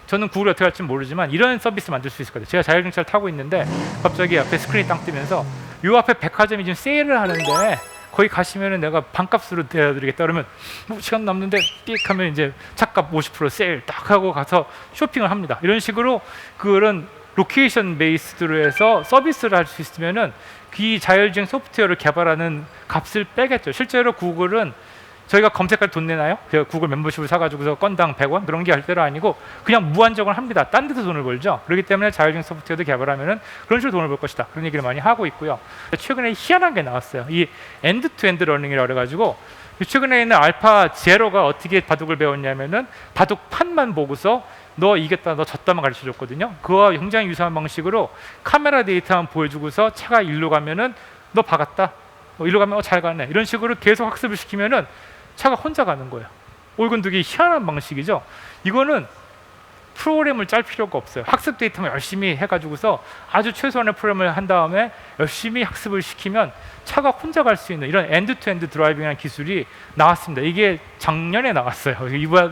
저는 구글이 어떻게 할지 모르지만 이런 서비스 만들 수 있을 것 같아요. 제가 자율주행차를 타고 있는데 갑자기 앞에 스크린이 땅 뜨면서 요 앞에 백화점이 지금 세일을 하는데 거기 가시면은 내가 반값으로 대드리겠다 그러면 시간 남는데 띡 하면 이제 차값 50% 세일 딱 하고 가서 쇼핑을 합니다. 이런 식으로 그런 로케이션 베이스드로 해서 서비스를 할 수 있으면은 이 자율주행 소프트웨어를 개발하는 값을 빼겠죠. 실제로 구글은 저희가 검색할 돈 내나요? 제가 구글 멤버십을 사가지고서 건당 100원 그런 게 할 때로 아니고 그냥 무한정을 합니다. 딴 데서 돈을 벌죠. 그렇기 때문에 자율주행 소프트웨어도 개발하면은 그런 식으로 돈을 벌 것이다. 그런 얘기를 많이 하고 있고요. 최근에 희한한 게 나왔어요. 이 엔드-투-엔드 러닝이라고 그래가지고 최근에 있는 알파 제로가 어떻게 바둑을 배웠냐면은 바둑판만 보고서 너 이겼다, 너 졌다만 가르쳐줬거든요. 그와 굉장히 유사한 방식으로 카메라 데이터만 보여주고서 차가 일로 가면은 너 박았다. 일로 가면 잘 가네. 이런 식으로 계속 학습을 시키면은 차가 혼자 가는 거예요. 이건 되게 희한한 방식이죠. 이거는 프로그램을 짤 필요가 없어요. 학습 데이터만 열심히 해가지고서 아주 최소한의 프로그램을 한 다음에 열심히 학습을 시키면 차가 혼자 갈 수 있는 이런 엔드-투-엔드 드라이빙이라는 기술이 나왔습니다. 이게 작년에 나왔어요.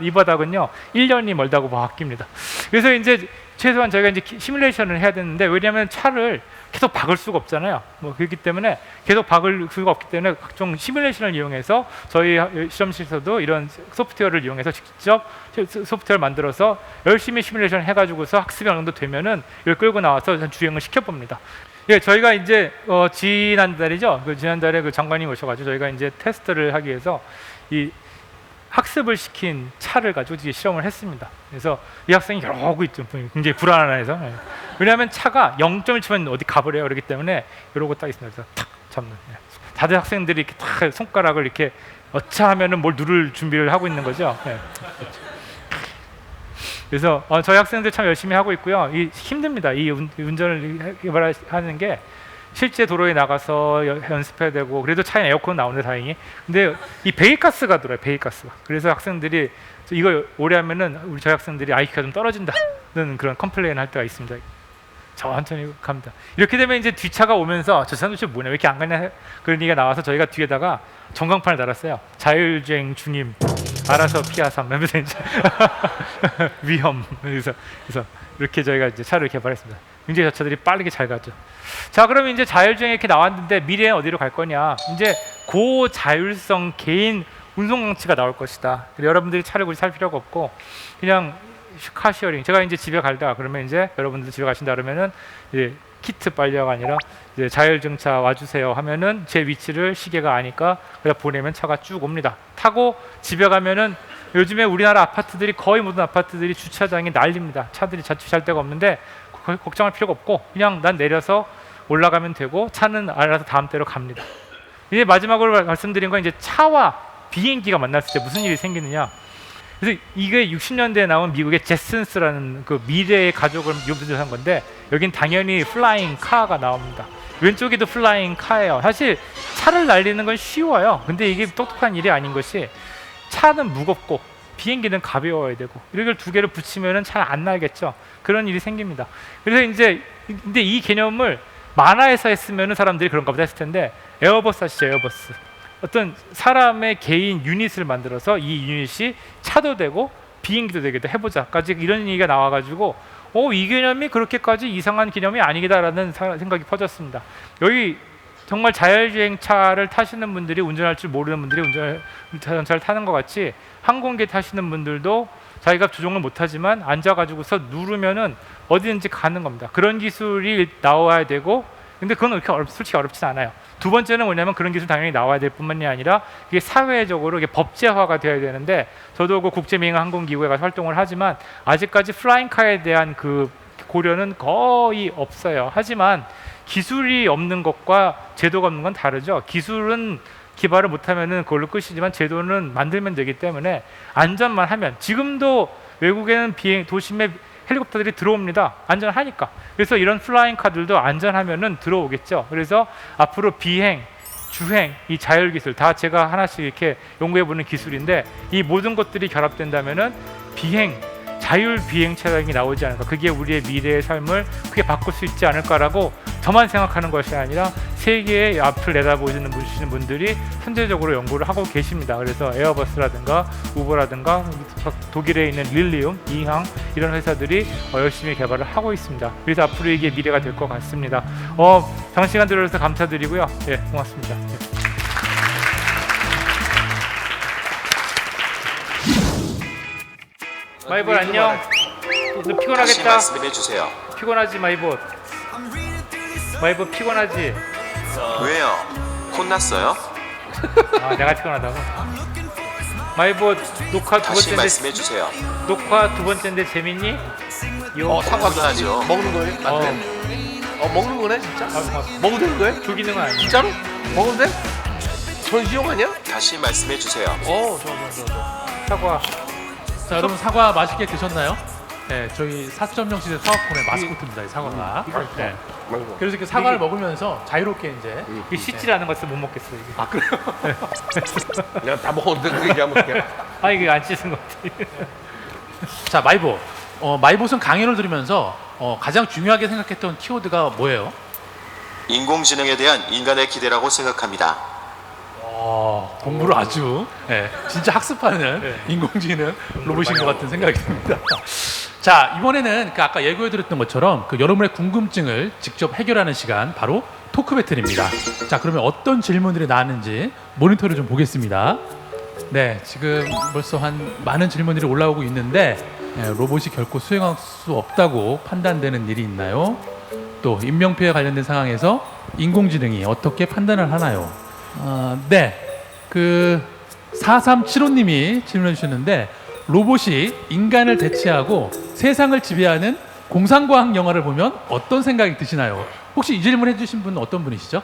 이 바닥은요 1년이 멀다고 바뀝니다. 그래서 이제 최소한 저희가 이제 시뮬레이션을 해야 되는데 왜냐하면 차를 계속 박을 수가 없잖아요. 그렇기 때문에 계속 박을 수가 없기 때문에 각종 시뮬레이션을 이용해서 저희 실험실에서도 이런 소프트웨어를 이용해서 직접 소프트웨어를 만들어서 열심히 시뮬레이션을 해가지고서 학습이 어느 정도 되면은 이걸 끌고 나와서 주행을 시켜봅니다. 예, 저희가 이제 지난달이죠. 지난달에 그 장관님 오셔가지고 저희가 이제 테스트를 하기 위해서 이 학습을 시킨 차를 가지고 이제 실험을 했습니다. 그래서 이 학생이 이러고 있죠. 굉장히 불안해서. 왜냐하면 차가 0.1초면 어디 가버려요. 그렇기 때문에 이러고 딱 있습니다. 그래서 탁 잡는. 다들 학생들이 이렇게 딱 손가락을 이렇게 어차하면은 뭘 누를 준비를 하고 있는 거죠. 그래서 저희 학생들 참 열심히 하고 있고요. 힘듭니다. 이 운전을 개발하는 게 실제 도로에 나가서 연습해야 되고, 그래도 차에 에어컨 나오는데 다행히. 근데 이 배기가스가 들어요. 배기가스가. 그래서 학생들이 이거 오래 하면은 우리 저희 학생들이 IQ가 좀 떨어진다는 그런 컴플레인 할 때가 있습니다. 천천히 갑니다. 이렇게 되면 이제 뒷차가 오면서 저 사람 도대체 뭐냐, 왜 이렇게 안 가냐, 그런 얘기가 나와서 저희가 뒤에다가 전광판을 달았어요. 자율주행 중임, 알아서 피하삼 하면서 이제 위험. 그래서 이렇게 저희가 이제 차를 개발했습니다. 굉장히 저 차들이 빠르게 잘 가죠. 자, 그러면 이제 자율주행 이렇게 나왔는데 미래에 어디로 갈 거냐? 이제 고자율성 개인 운송장치가 나올 것이다. 여러분들이 차를 굳이 살 필요가 없고 그냥 카시어링. 제가 이제 집에 갈다 그러면 이제 여러분들 집에 가신다 그러면은 이제 키트 빨려가 아니라 이제 자율주행차 와주세요 하면은 제 위치를 시계가 아니까 그냥 보내면 차가 쭉 옵니다. 타고 집에 가면은 요즘에 우리나라 아파트들이 거의 모든 아파트들이 주차장이 난립니다. 차들이 주차할 데가 없는데 걱정할 필요가 없고 그냥 난 내려서 올라가면 되고 차는 알아서 다음 대로 갑니다. 이제 마지막으로 말씀드린 건 이제 차와 비행기가 만났을 때 무슨 일이 생기느냐. 그래서 이게 60년대에 나온 미국의 제슨스라는 그 미래의 가족을 연구한 건데 여긴 당연히 플라잉 카가 나옵니다. 왼쪽에도 플라잉 카예요. 사실 차를 날리는 건 쉬워요. 근데 이게 똑똑한 일이 아닌 것이 차는 무겁고 비행기는 가벼워야 되고 이걸 두 개를 붙이면은 잘 안 날겠죠. 그런 일이 생깁니다. 그래서 이제 근데 이 개념을 만화에서 했으면은 사람들이 그런가 보다 했을 텐데 에어버스 아시죠? 에어버스. 어떤 사람의 개인 유닛을 만들어서 이 유닛이 차도 되고 비행기도 되게도 해보자까지 이런 얘기가 나와가지고 이 개념이 그렇게까지 이상한 개념이 아니다라는 생각이 퍼졌습니다. 여기 정말 자율주행차를 타시는 분들이 운전할 줄 모르는 분들이 자동차를 타는 것 같이 항공기 타시는 분들도 자기가 조종을 못하지만 앉아가지고서 누르면은 어디든지 가는 겁니다. 그런 기술이 나와야 되고, 근데 그건 그렇게 솔직히 어렵진 않아요. 두 번째는 뭐냐면 그런 기술 당연히 나와야 될 뿐만이 아니라 이게 사회적으로 이게 법제화가 되어야 되는데 저도 그 국제민항공기구에 가서 활동을 하지만 아직까지 플라잉카에 대한 그 고려는 거의 없어요. 하지만 기술이 없는 것과 제도가 없는 건 다르죠. 기술은 개발을 못하면은 그걸로 끝이지만 제도는 만들면 되기 때문에 안전만 하면, 지금도 외국에는 도심에 헬리콥터들이 들어옵니다. 안전하니까. 그래서 이런 플라잉 카들도 안전하면은 들어오겠죠. 그래서 앞으로 비행, 주행, 이 자율 기술 다 제가 하나씩 이렇게 연구해보는 기술인데 이 모든 것들이 결합된다면은 비행, 자율 비행 차량이 나오지 않을까. 그게 우리의 미래의 삶을 크게 바꿀 수 있지 않을까라고 저만 생각하는 것이 아니라 세계의 앞을 내다보시는 분들이 현재적으로 연구를 하고 계십니다. 그래서 에어버스라든가 우버라든가 독일에 있는 릴리움, 이항 이런 회사들이 열심히 개발을 하고 있습니다. 그래서 앞으로 이게 미래가 될 것 같습니다. 장시간 들어주셔서 감사드리고요. 예, 고맙습니다. 예. 마이볼 안녕. 너 다시 피곤하겠다. 말씀해 주세요. 피곤하지 마이볼. 마이볼 피곤하지. 왜요? 혼났어요? 아 내가 피곤하다고. 마이볼 녹화 두 다시 번째인데 말씀해 주세요. 녹화 두 번째인데 재밌니? 상관하죠. 먹는 거예요? 먹는 거네 진짜? 먹어도 되는 거예요? 죽이는 건 아니야. 진짜로? 먹어도 돼? 전시용 아니야? 다시 말씀해 주세요. 좋아. 사과. 자, 여러분 사과 맛있게 드셨나요? 네, 저희 4.0 시대 사과콘의 마스코트입니다. 이 사과가. 네. 그래서 이렇게 사과를 먹으면서 자유롭게 이제 이게 씻질 않은 것을 못 먹겠어 이게. 아 그래요? 내가 다 먹었는데 그 얘기하면 어떡해. 아 이게 안 씻은 것 같아. 자, 마이봇. 마이봇은 강연을 들으면서 가장 중요하게 생각했던 키워드가 뭐예요? 인공지능에 대한 인간의 기대라고 생각합니다. 공부를 아주 진짜 학습하는 인공지능 로봇인 것 같은 생각이 듭니다. 자, 이번에는 아까 예고해드렸던 것처럼 여러분의 궁금증을 직접 해결하는 시간, 바로 토크 배틀입니다. 자, 그러면 어떤 질문들이 나왔는지 모니터를 좀 보겠습니다. 네, 지금 벌써 많은 질문들이 올라오고 있는데 로봇이 결코 수행할 수 없다고 판단되는 일이 있나요? 또 인명피해 관련된 상황에서 인공지능이 어떻게 판단을 하나요? 네, 4375님이 질문해 주셨는데, 로봇이 인간을 대체하고 세상을 지배하는 공상과학 영화를 보면 어떤 생각이 드시나요? 혹시 이 질문 해주신 분은 어떤 분이시죠?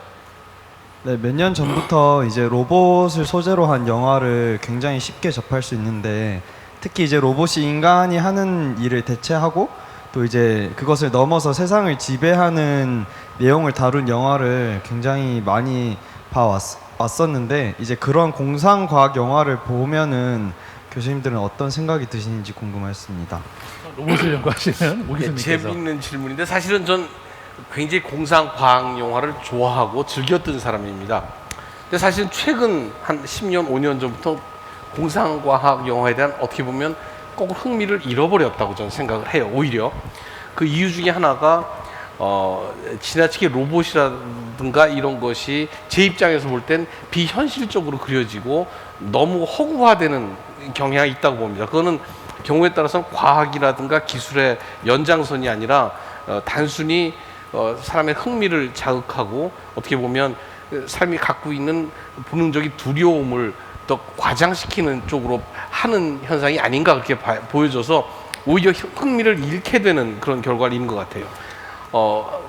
네, 몇 년 전부터 이제 로봇을 소재로 한 영화를 굉장히 쉽게 접할 수 있는데 특히 이제 로봇이 인간이 하는 일을 대체하고 또 이제 그것을 넘어서 세상을 지배하는 내용을 다룬 영화를 굉장히 많이 봤었는데 이제 그런 공상과학 영화를 보면은 교수님들은 어떤 생각이 드시는지 궁금했습니다. 로봇을 연구하시는 오 예, 교수님께서. 재미있는 질문인데 사실은 전 굉장히 공상과학 영화를 좋아하고 즐겼던 사람입니다. 근데 사실 최근 한 10년, 5년 전부터 공상과학 영화에 대한 어떻게 보면 꼭 흥미를 잃어버렸다고 저는 생각을 해요. 오히려 그 이유 중에 하나가 지나치게 로봇이라든가 이런 것이 제 입장에서 볼 땐 비현실적으로 그려지고 너무 허구화되는 경향이 있다고 봅니다. 그거는 경우에 따라서는 과학이라든가 기술의 연장선이 아니라 단순히 사람의 흥미를 자극하고 어떻게 보면 삶이 갖고 있는 본능적인 두려움을 더 과장시키는 쪽으로 하는 현상이 아닌가 그렇게 보여져서 오히려 흥미를 잃게 되는 그런 결과를 있는 것 같아요.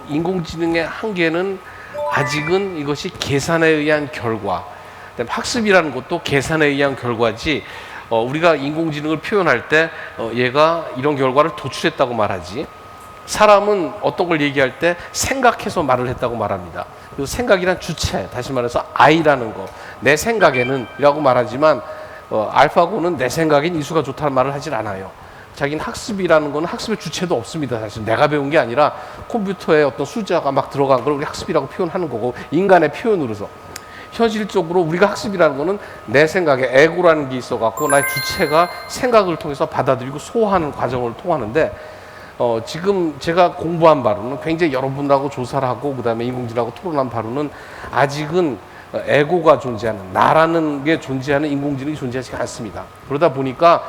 인공지능의 한계는 아직은 이것이 계산에 의한 결과, 그다음에 학습이라는 것도 계산에 의한 결과지. 우리가 인공지능을 표현할 때 얘가 이런 결과를 도출했다고 말하지. 사람은 어떤 걸 얘기할 때 생각해서 말을 했다고 말합니다. 그리고 생각이란 주체, 다시 말해서 I라는 거, 내 생각에는 이라고 말하지만 알파고는 내 생각엔 이수가 좋다는 말을 하질 않아요. 자기는 학습이라는 거는 학습의 주체도 없습니다. 사실 내가 배운 게 아니라 컴퓨터에 어떤 숫자가 막 들어간 걸 우리 학습이라고 표현하는 거고 인간의 표현으로서 현실적으로 우리가 학습이라는 거는 내 생각에 에고라는 게 있어갖고 나의 주체가 생각을 통해서 받아들이고 소화하는 과정을 통하는데 지금 제가 공부한 바로는 굉장히 여러분하고 조사를 하고 그다음에 인공지능하고 토론한 바로는 아직은 에고가 존재하는 나라는 게 존재하는 인공지능이 존재하지 않습니다. 그러다 보니까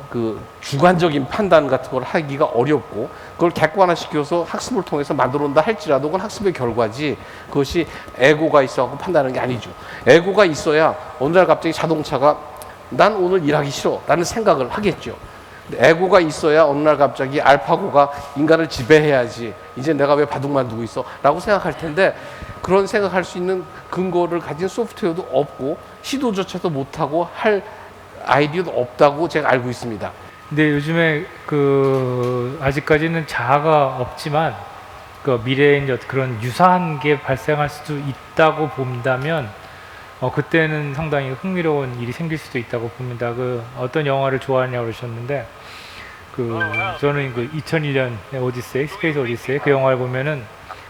그 주관적인 판단 같은 걸 하기가 어렵고 그걸 객관화시켜서 학습을 통해서 만들어 온다 할지라도 그건 학습의 결과지 그것이 에고가 있어갖고 판단하는 게 아니죠. 에고가 있어야 어느 날 갑자기 자동차가 난 오늘 일하기 싫어 라는 생각을 하겠죠. 에고가 있어야 어느 날 갑자기 알파고가 인간을 지배해야지 이제 내가 왜 바둑만 두고 있어 라고 생각할 텐데 그런 생각할 수 있는 근거를 가진 소프트웨어도 없고 시도조차도 못하고 할 아이디어도 없다고 제가 알고 있습니다. 근데 요즘에 그 아직까지는 자아가 없지만 그 미래에 이제 그런 유사한 게 발생할 수도 있다고 본다면 그때는 상당히 흥미로운 일이 생길 수도 있다고 봅니다. 그 어떤 영화를 좋아하냐고 그러셨는데 그 저는 그 2001년 오디세이, 스페이스 오디세이 그 영화를 보면은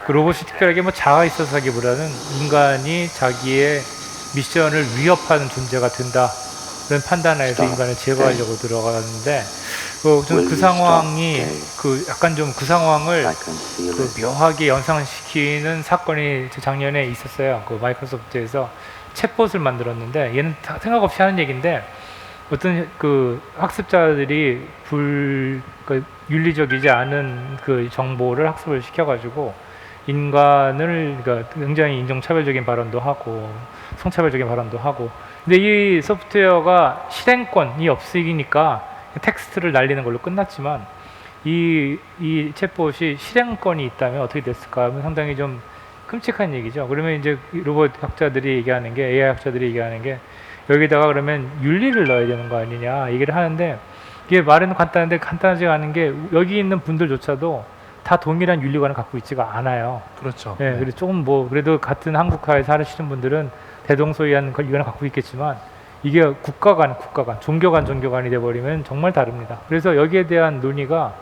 그 로봇이 특별하게 뭐 자아가 있어서기보다는 인간이 자기의 미션을 위협하는 존재가 된다. 그런 판단하에서 인간을 제거하려고 들어가는데 그 상황이 그 약간 좀 그 상황을 그 묘하게 연상시키는 사건이 작년에 있었어요. 그 마이크로소프트에서 챗봇을 만들었는데 얘는 생각 없이 하는 얘기인데 어떤 그 학습자들이 윤리적이지 않은 그 정보를 학습을 시켜가지고 인간을 그러니까 굉장히 인종차별적인 발언도 하고 성차별적인 발언도 하고 근데 이 소프트웨어가 실행권이 없으니까 텍스트를 날리는 걸로 끝났지만 이 챗봇이 실행권이 있다면 어떻게 됐을까 하면 상당히 좀 끔찍한 얘기죠. 그러면 이제 로봇 학자들이 얘기하는 게 AI 학자들이 얘기하는 게 여기다가 그러면 윤리를 넣어야 되는 거 아니냐 얘기를 하는데 이게 말은 간단한데 간단하지 않은 게 여기 있는 분들조차도 다 동일한 윤리관을 갖고 있지가 않아요. 그렇죠. 네, 그래서 조금 뭐 그래도 같은 한국화에 사시는 분들은 대동소이한 이거는 갖고 있겠지만 이게 국가 간, 종교 간이 돼버리면 정말 다릅니다. 그래서 여기에 대한 논의가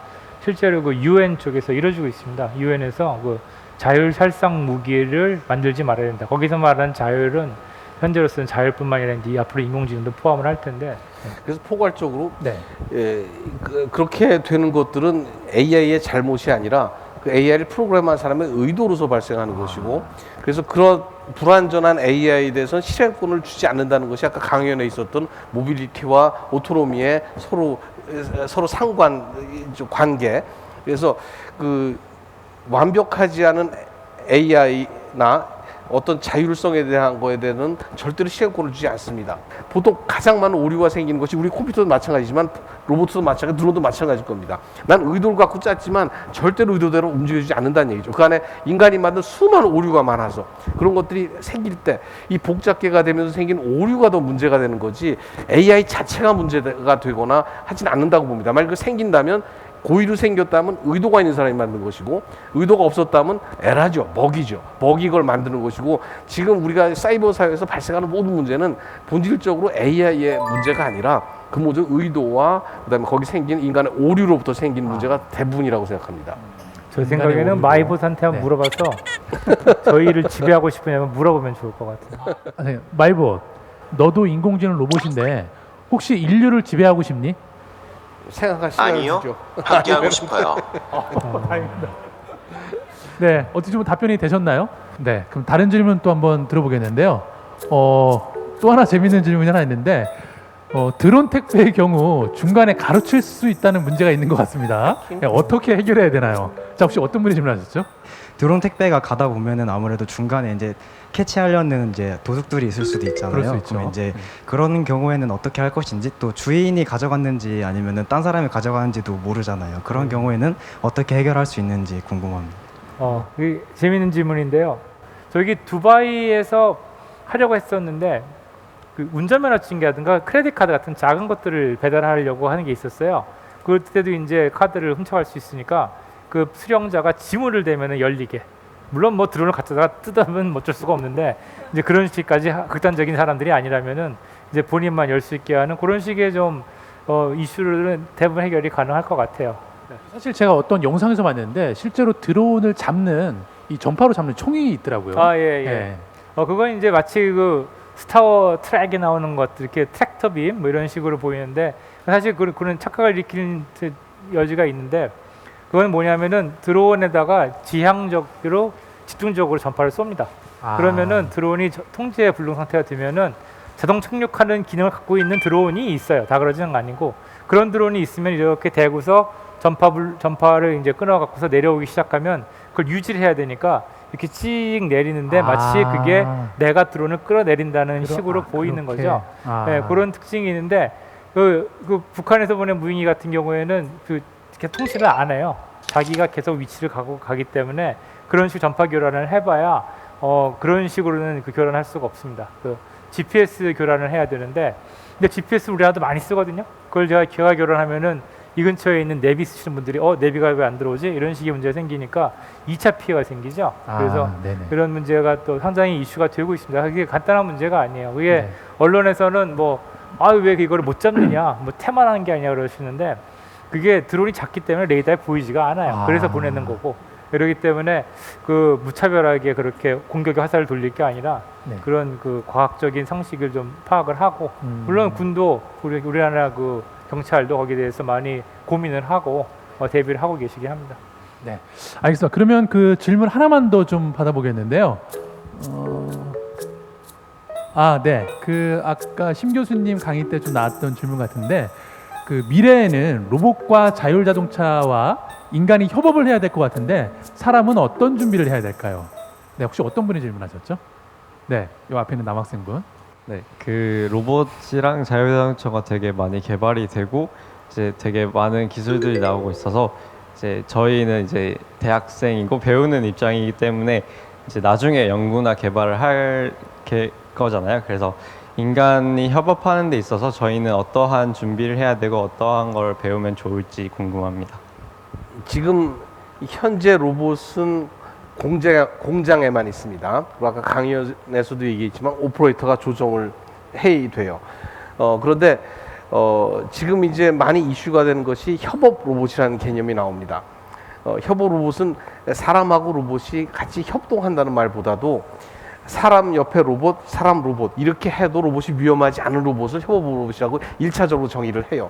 실제로 그 UN 쪽에서 이루어지고 있습니다. UN에서 그 자율 살상 무기를 만들지 말아야 된다. 거기서 말하는 자율은 현재로서는 자율뿐만 아니라 이제 앞으로 인공지능도 포함을 할 텐데. 그래서 포괄적으로 네. 그렇게 되는 것들은 AI의 잘못이 아니라 그 AI를 프로그램한 사람의 의도로서 발생하는 것이고 그래서 그런 불완전한 AI에 대해서는 실행권을 주지 않는다는 것이 아까 강연에 있었던 모빌리티와 오토노미의 서로 관계. 그래서 그 완벽하지 않은 AI나 어떤 자율성에 대한 거에 대해서는 절대로 시행권을 주지 않습니다. 보통 가장 많은 오류가 생기는 것이 우리 컴퓨터도 마찬가지지만 로봇도 마찬가지, 드론도 마찬가지일 겁니다. 난 의도를 갖고 짰지만 절대로 의도대로 움직여주지 않는다는 얘기죠. 그 안에 인간이 만든 수많은 오류가 많아서 그런 것들이 생길 때 이 복잡계가 되면서 생긴 오류가 더 문제가 되는 거지 AI 자체가 문제가 되거나 하진 않는다고 봅니다. 만약 그 생긴다면 고의로 생겼다면 의도가 있는 사람이 만든 것이고 의도가 없었다면 에라죠. 버기죠. 버기 걸 만드는 것이고 지금 우리가 사이버 사회에서 발생하는 모든 문제는 본질적으로 AI의 문제가 아니라 그 모든 의도와 그다음에 거기 생긴 인간의 오류로부터 생긴 문제가 대부분이라고 생각합니다. 제 생각에는 오류로. 마이봇한테 한번 네. 물어봐서 저희를 지배하고 싶으냐면 물어보면 좋을 것 같아요. 아니, 마이봇, 너도 인공지능 로봇인데 혹시 인류를 지배하고 싶니? 생각할 시간을 아니요. 주죠. 함께하고 싶어요. 다행입니다. 네, 어떻게 좀 답변이 되셨나요? 네, 그럼 다른 질문 또 한번 들어보겠는데요. 또 하나 재밌는 질문이 하나 있는데 드론 택배의 경우 중간에 가로칠 수 있다는 문제가 있는 것 같습니다. 네, 어떻게 해결해야 되나요? 자, 혹시 어떤 분이 질문하셨죠? 드론 택배가 가다 보면은 아무래도 중간에 이제 캐치하려는 이제 도둑들이 있을 수도 있잖아요. 그럴 수 있죠. 그럼 이제 그런 경우에는 어떻게 할 것인지 또 주인이 가져갔는지 아니면은 딴 사람이 가져가는지도 모르잖아요. 그런 경우에는 어떻게 해결할 수 있는지 궁금합니다. 이게 재밌는 질문인데요. 저기 두바이에서 하려고 했었는데 그 운전면허증이라든가 크레딧 카드 같은 작은 것들을 배달하려고 하는 게 있었어요. 그때도 이제 카드를 훔쳐갈 수 있으니까 그 수령자가 지문을 대면은 열리게. 물론 뭐 드론을 갖다가 뜯으면 어쩔 수가 없는데 이제 그런 식까지 극단적인 사람들이 아니라면은 이제 본인만 열 수 있게 하는 그런 식의 좀 이슈들은 대부분 해결이 가능할 것 같아요. 사실 제가 어떤 영상에서 봤는데 실제로 드론을 잡는 이 전파로 잡는 총이 있더라고요. 예. 그건 이제 마치 그 스타워 트랙에 나오는 것들 이렇게 트랙터 빔 뭐 이런 식으로 보이는데 사실 그런 착각을 일으키는 여지가 있는데 그건 뭐냐면은 드론에다가 지향적으로 집중적으로 전파를 쏩니다. 그러면은 드론이 통제 불능 상태가 되면은 자동 착륙하는 기능을 갖고 있는 드론이 있어요. 다 그러지는 아니고 그런 드론이 있으면 이렇게 대고서 전파를 이제 끊어 갖고서 내려오기 시작하면 그걸 유지를 해야 되니까 이렇게 찍 내리는데 마치 그게 내가 드론을 끌어내린다는 식으로 보이는 그렇게. 거죠. 네, 그런 특징이 있는데 그 북한에서 보낸 무인기 같은 경우에는 이렇게 통신을 안 해요. 자기가 계속 위치를 가기 때문에 그런 식으로 전파 교란을 해봐야 그런 식으로는 그 교란할 수가 없습니다. 그 GPS 교란을 해야 되는데 근데 GPS 우리나라도 많이 쓰거든요. 그걸 제가 기가 교란하면은 이 근처에 있는 내비 쓰시는 분들이 내비가 왜 안 들어오지? 이런 식의 문제가 생기니까 2차 피해가 생기죠. 그래서 네네. 그런 문제가 또 상당히 이슈가 되고 있습니다. 그게 간단한 문제가 아니에요. 그게 네. 언론에서는 왜 이거를 못 잡느냐, 태만한 게 아니냐 그러시는데 그게 드론이 작기 때문에 레이더에 보이지가 않아요. 그래서 보내는 거고 그렇기 때문에 그 무차별하게 그렇게 공격의 화살을 돌릴 게 아니라 네. 그런 그 과학적인 상식을 좀 파악을 하고 물론 군도 우리나라 그 경찰도 거기에 대해서 많이 고민을 하고 대비를 하고 계시긴 합니다. 네, 알겠습니다. 그러면 그 질문 하나만 더 좀 받아보겠는데요. 네, 그 아까 심 교수님 강의 때 좀 나왔던 질문 같은데 그 미래에는 로봇과 자율자동차와 인간이 협업을 해야 될 것 같은데 사람은 어떤 준비를 해야 될까요? 네, 혹시 어떤 분이 질문하셨죠? 네, 이 앞에 있는 남학생분. 네, 그 로봇이랑 자율자동차가 되게 많이 개발이 되고 이제 되게 많은 기술들이 나오고 있어서 이제 저희는 이제 대학생이고 배우는 입장이기 때문에 이제 나중에 연구나 개발을 할 거잖아요. 그래서 인간이 협업하는 데 있어서 저희는 어떠한 준비를 해야 되고 어떠한 걸 배우면 좋을지 궁금합니다. 지금 현재 로봇은 공장에만 있습니다. 그리고 아까 강연에서도 얘기했지만 오퍼레이터가 조정을 해야 돼요. 그런데 지금 이제 많이 이슈가 되는 것이 협업 로봇이라는 개념이 나옵니다. 협업 로봇은 사람하고 로봇이 같이 협동한다는 말보다도 사람 옆에 로봇, 사람 로봇 이렇게 해도 로봇이 위험하지 않은 로봇을 협업 로봇이라고 1차적으로 정의를 해요.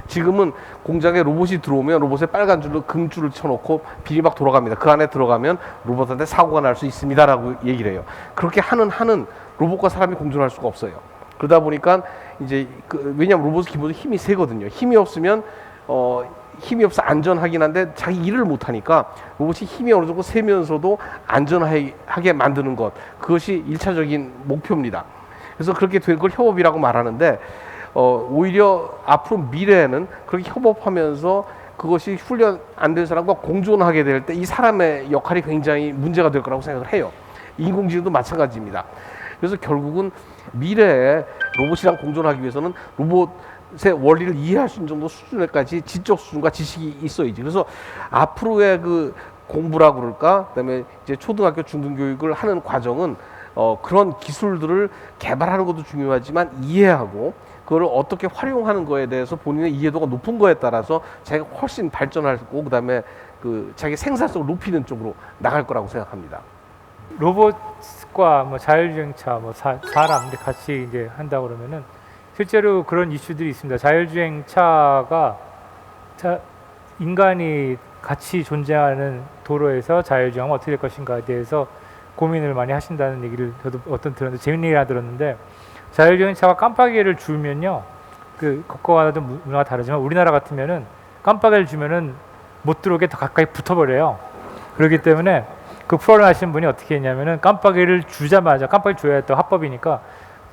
지금은 공장에 로봇이 들어오면 로봇에 빨간 줄로 금줄을 쳐놓고 비리 막 돌아갑니다. 그 안에 들어가면 로봇한테 사고가 날 수 있습니다라고 얘기를 해요. 그렇게 하는 로봇과 사람이 공존할 수가 없어요. 그러다 보니까 이제 왜냐하면 로봇은 기본적으로 힘이 세거든요. 힘이 없으면 힘이 없어 안전하긴 한데 자기 일을 못하니까 로봇이 힘이 어느 정도 세면서도 안전하게 만드는 것, 그것이 1차적인 목표입니다. 그래서 그렇게 된 걸 협업이라고 말하는데 오히려 앞으로 미래에는 그렇게 협업하면서 그것이 훈련 안 된 사람과 공존하게 될 때 이 사람의 역할이 굉장히 문제가 될 거라고 생각을 해요. 인공지능도 마찬가지입니다. 그래서 결국은 미래에 로봇이랑 공존하기 위해서는 로봇의 원리를 이해할 수 있는 정도 수준에까지 지적 수준과 지식이 있어야지. 그래서 앞으로의 그 공부라고 그럴까, 그다음에 이제 초등학교 중등교육을 하는 과정은 그런 기술들을 개발하는 것도 중요하지만 이해하고 그걸 어떻게 활용하는 거에 대해서 본인의 이해도가 높은 거에 따라서 자기가 훨씬 발전하고 그다음에 그 자기 생산성을 높이는 쪽으로 나갈 거라고 생각합니다. 로봇과 뭐 자율주행차, 뭐 사람 같이 이제 한다 그러면은 실제로 그런 이슈들이 있습니다. 자율주행차가 인간이 같이 존재하는 도로에서 자율주행하면 어떻게 될 것인가에 대해서 고민을 많이 하신다는 얘기를 저도 들었는데 재밌는 얘기 하나 들었는데, 자율주행차가 깜빡이를 주면요, 그 국가마다 좀 문화가 다르지만 우리나라 같으면은 깜빡이를 주면은 못 들어오게 더 가까이 붙어버려요. 그렇기 때문에 그 프로그램 하시는 분이 어떻게 했냐면은 깜빡이를 주자마자, 깜빡이 줘야 또 합법이니까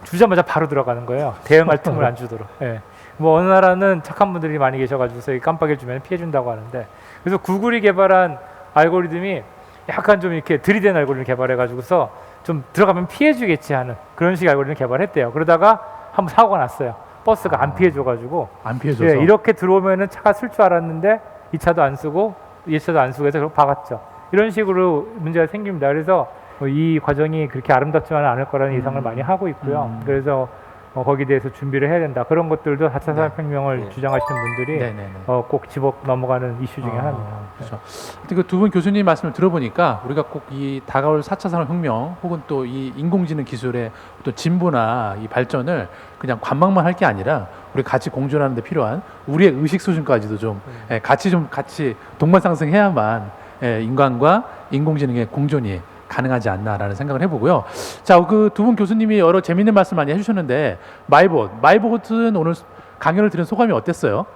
주자마자 바로 들어가는 거예요. 대응할 틈을 안 주도록. 예. 뭐 어느 나라는 착한 분들이 많이 계셔가지고서 이 깜빡이를 주면 피해준다고 하는데, 그래서 구글이 개발한 알고리즘이 약간 좀 이렇게 들이댄 알고리즘을 개발해가지고서 좀 들어가면 피해주겠지 하는 그런 식의 알고리즘을 개발했대요. 그러다가 한번 사고가 났어요. 버스가 안 피해줘가지고. 안 피해줘서. 예, 이렇게 들어오면은 차가 쓸 줄 알았는데 이 차도 안 쓰고 이 차도 안 쓰고 해서 결국 박았죠. 이런 식으로 문제가 생깁니다. 그래서 이 과정이 그렇게 아름답지만은 않을 거라는 예상을 많이 하고 있고요. 그래서 거기에 대해서 준비를 해야 된다. 그런 것들도 4차 산업혁명을 주장하시는 분들이 꼭 집어 넘어가는 이슈 중에 하나입니다. 그렇죠. 그 두 분 교수님 말씀을 들어보니까 우리가 꼭 이 다가올 4차 산업혁명 혹은 또 이 인공지능 기술의 어떤 진보나 이 발전을 그냥 관망만 할 게 아니라 우리 같이 공존하는 데 필요한 우리의 의식 수준까지도 좀 같이 동반상승해야만 인간과 인공지능의 공존이 가능하지 않나라는 생각을 해보고요. 자, 그 두 분 교수님이 여러 재미있는 말씀 많이 해주셨는데 마이봇은 오늘 강연을 들은 소감이 어땠어요?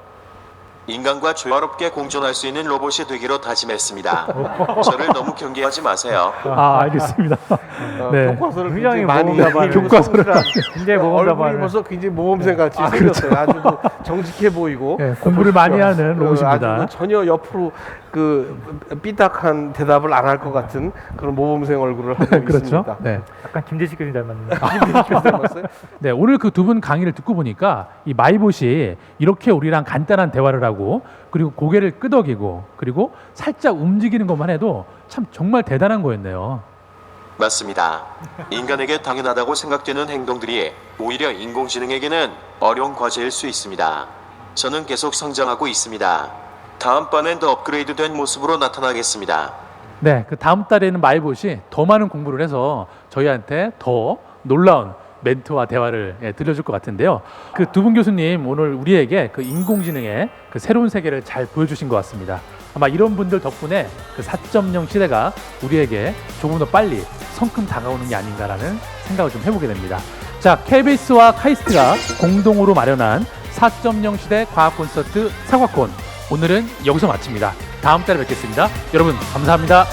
인간과 조화롭게 공존할 수 있는 로봇이 되기로 다짐했습니다. 저를 너무 경계하지 마세요. 알겠습니다. 네. 교과서를 굉장히 굉장히 많이 모험가반 교과서를 굉장히 얼굴이 모험가반. 벌써 굉장히 모범생 같이 생겼어요. 아주 그 정직해 보이고 공부를 많이 하는 로봇입니다. 아주 전혀 옆으로 그 삐딱한 대답을 안 할 것 같은 그런 모범생 얼굴을 하고 그렇죠. 있습니다. 네. 약간 김대식 교수님 닮았는데. 닮았어요? 네, 오늘 그 두 분 강의를 듣고 보니까 이 마이봇이 이렇게 우리랑 간단한 대화를 하고 그리고 고개를 끄덕이고 그리고 살짝 움직이는 것만 해도 참 정말 대단한 거였네요. 맞습니다. 인간에게 당연하다고 생각되는 행동들이 오히려 인공지능에게는 어려운 과제일 수 있습니다. 저는 계속 성장하고 있습니다. 다음 번엔 더 업그레이드된 모습으로 나타나겠습니다. 네, 그 다음 달에는 마이봇이 더 많은 공부를 해서 저희한테 더 놀라운 멘트와 대화를 들려줄 것 같은데요. 그 두 분 교수님 오늘 우리에게 그 인공지능의 그 새로운 세계를 잘 보여주신 것 같습니다. 아마 이런 분들 덕분에 그 4.0 시대가 우리에게 조금 더 빨리 성큼 다가오는 게 아닌가라는 생각을 좀 해보게 됩니다. 자, KBS와 카이스트가 공동으로 마련한 4.0 시대 과학 콘서트 사과콘, 오늘은 여기서 마칩니다. 다음 달에 뵙겠습니다. 여러분 감사합니다.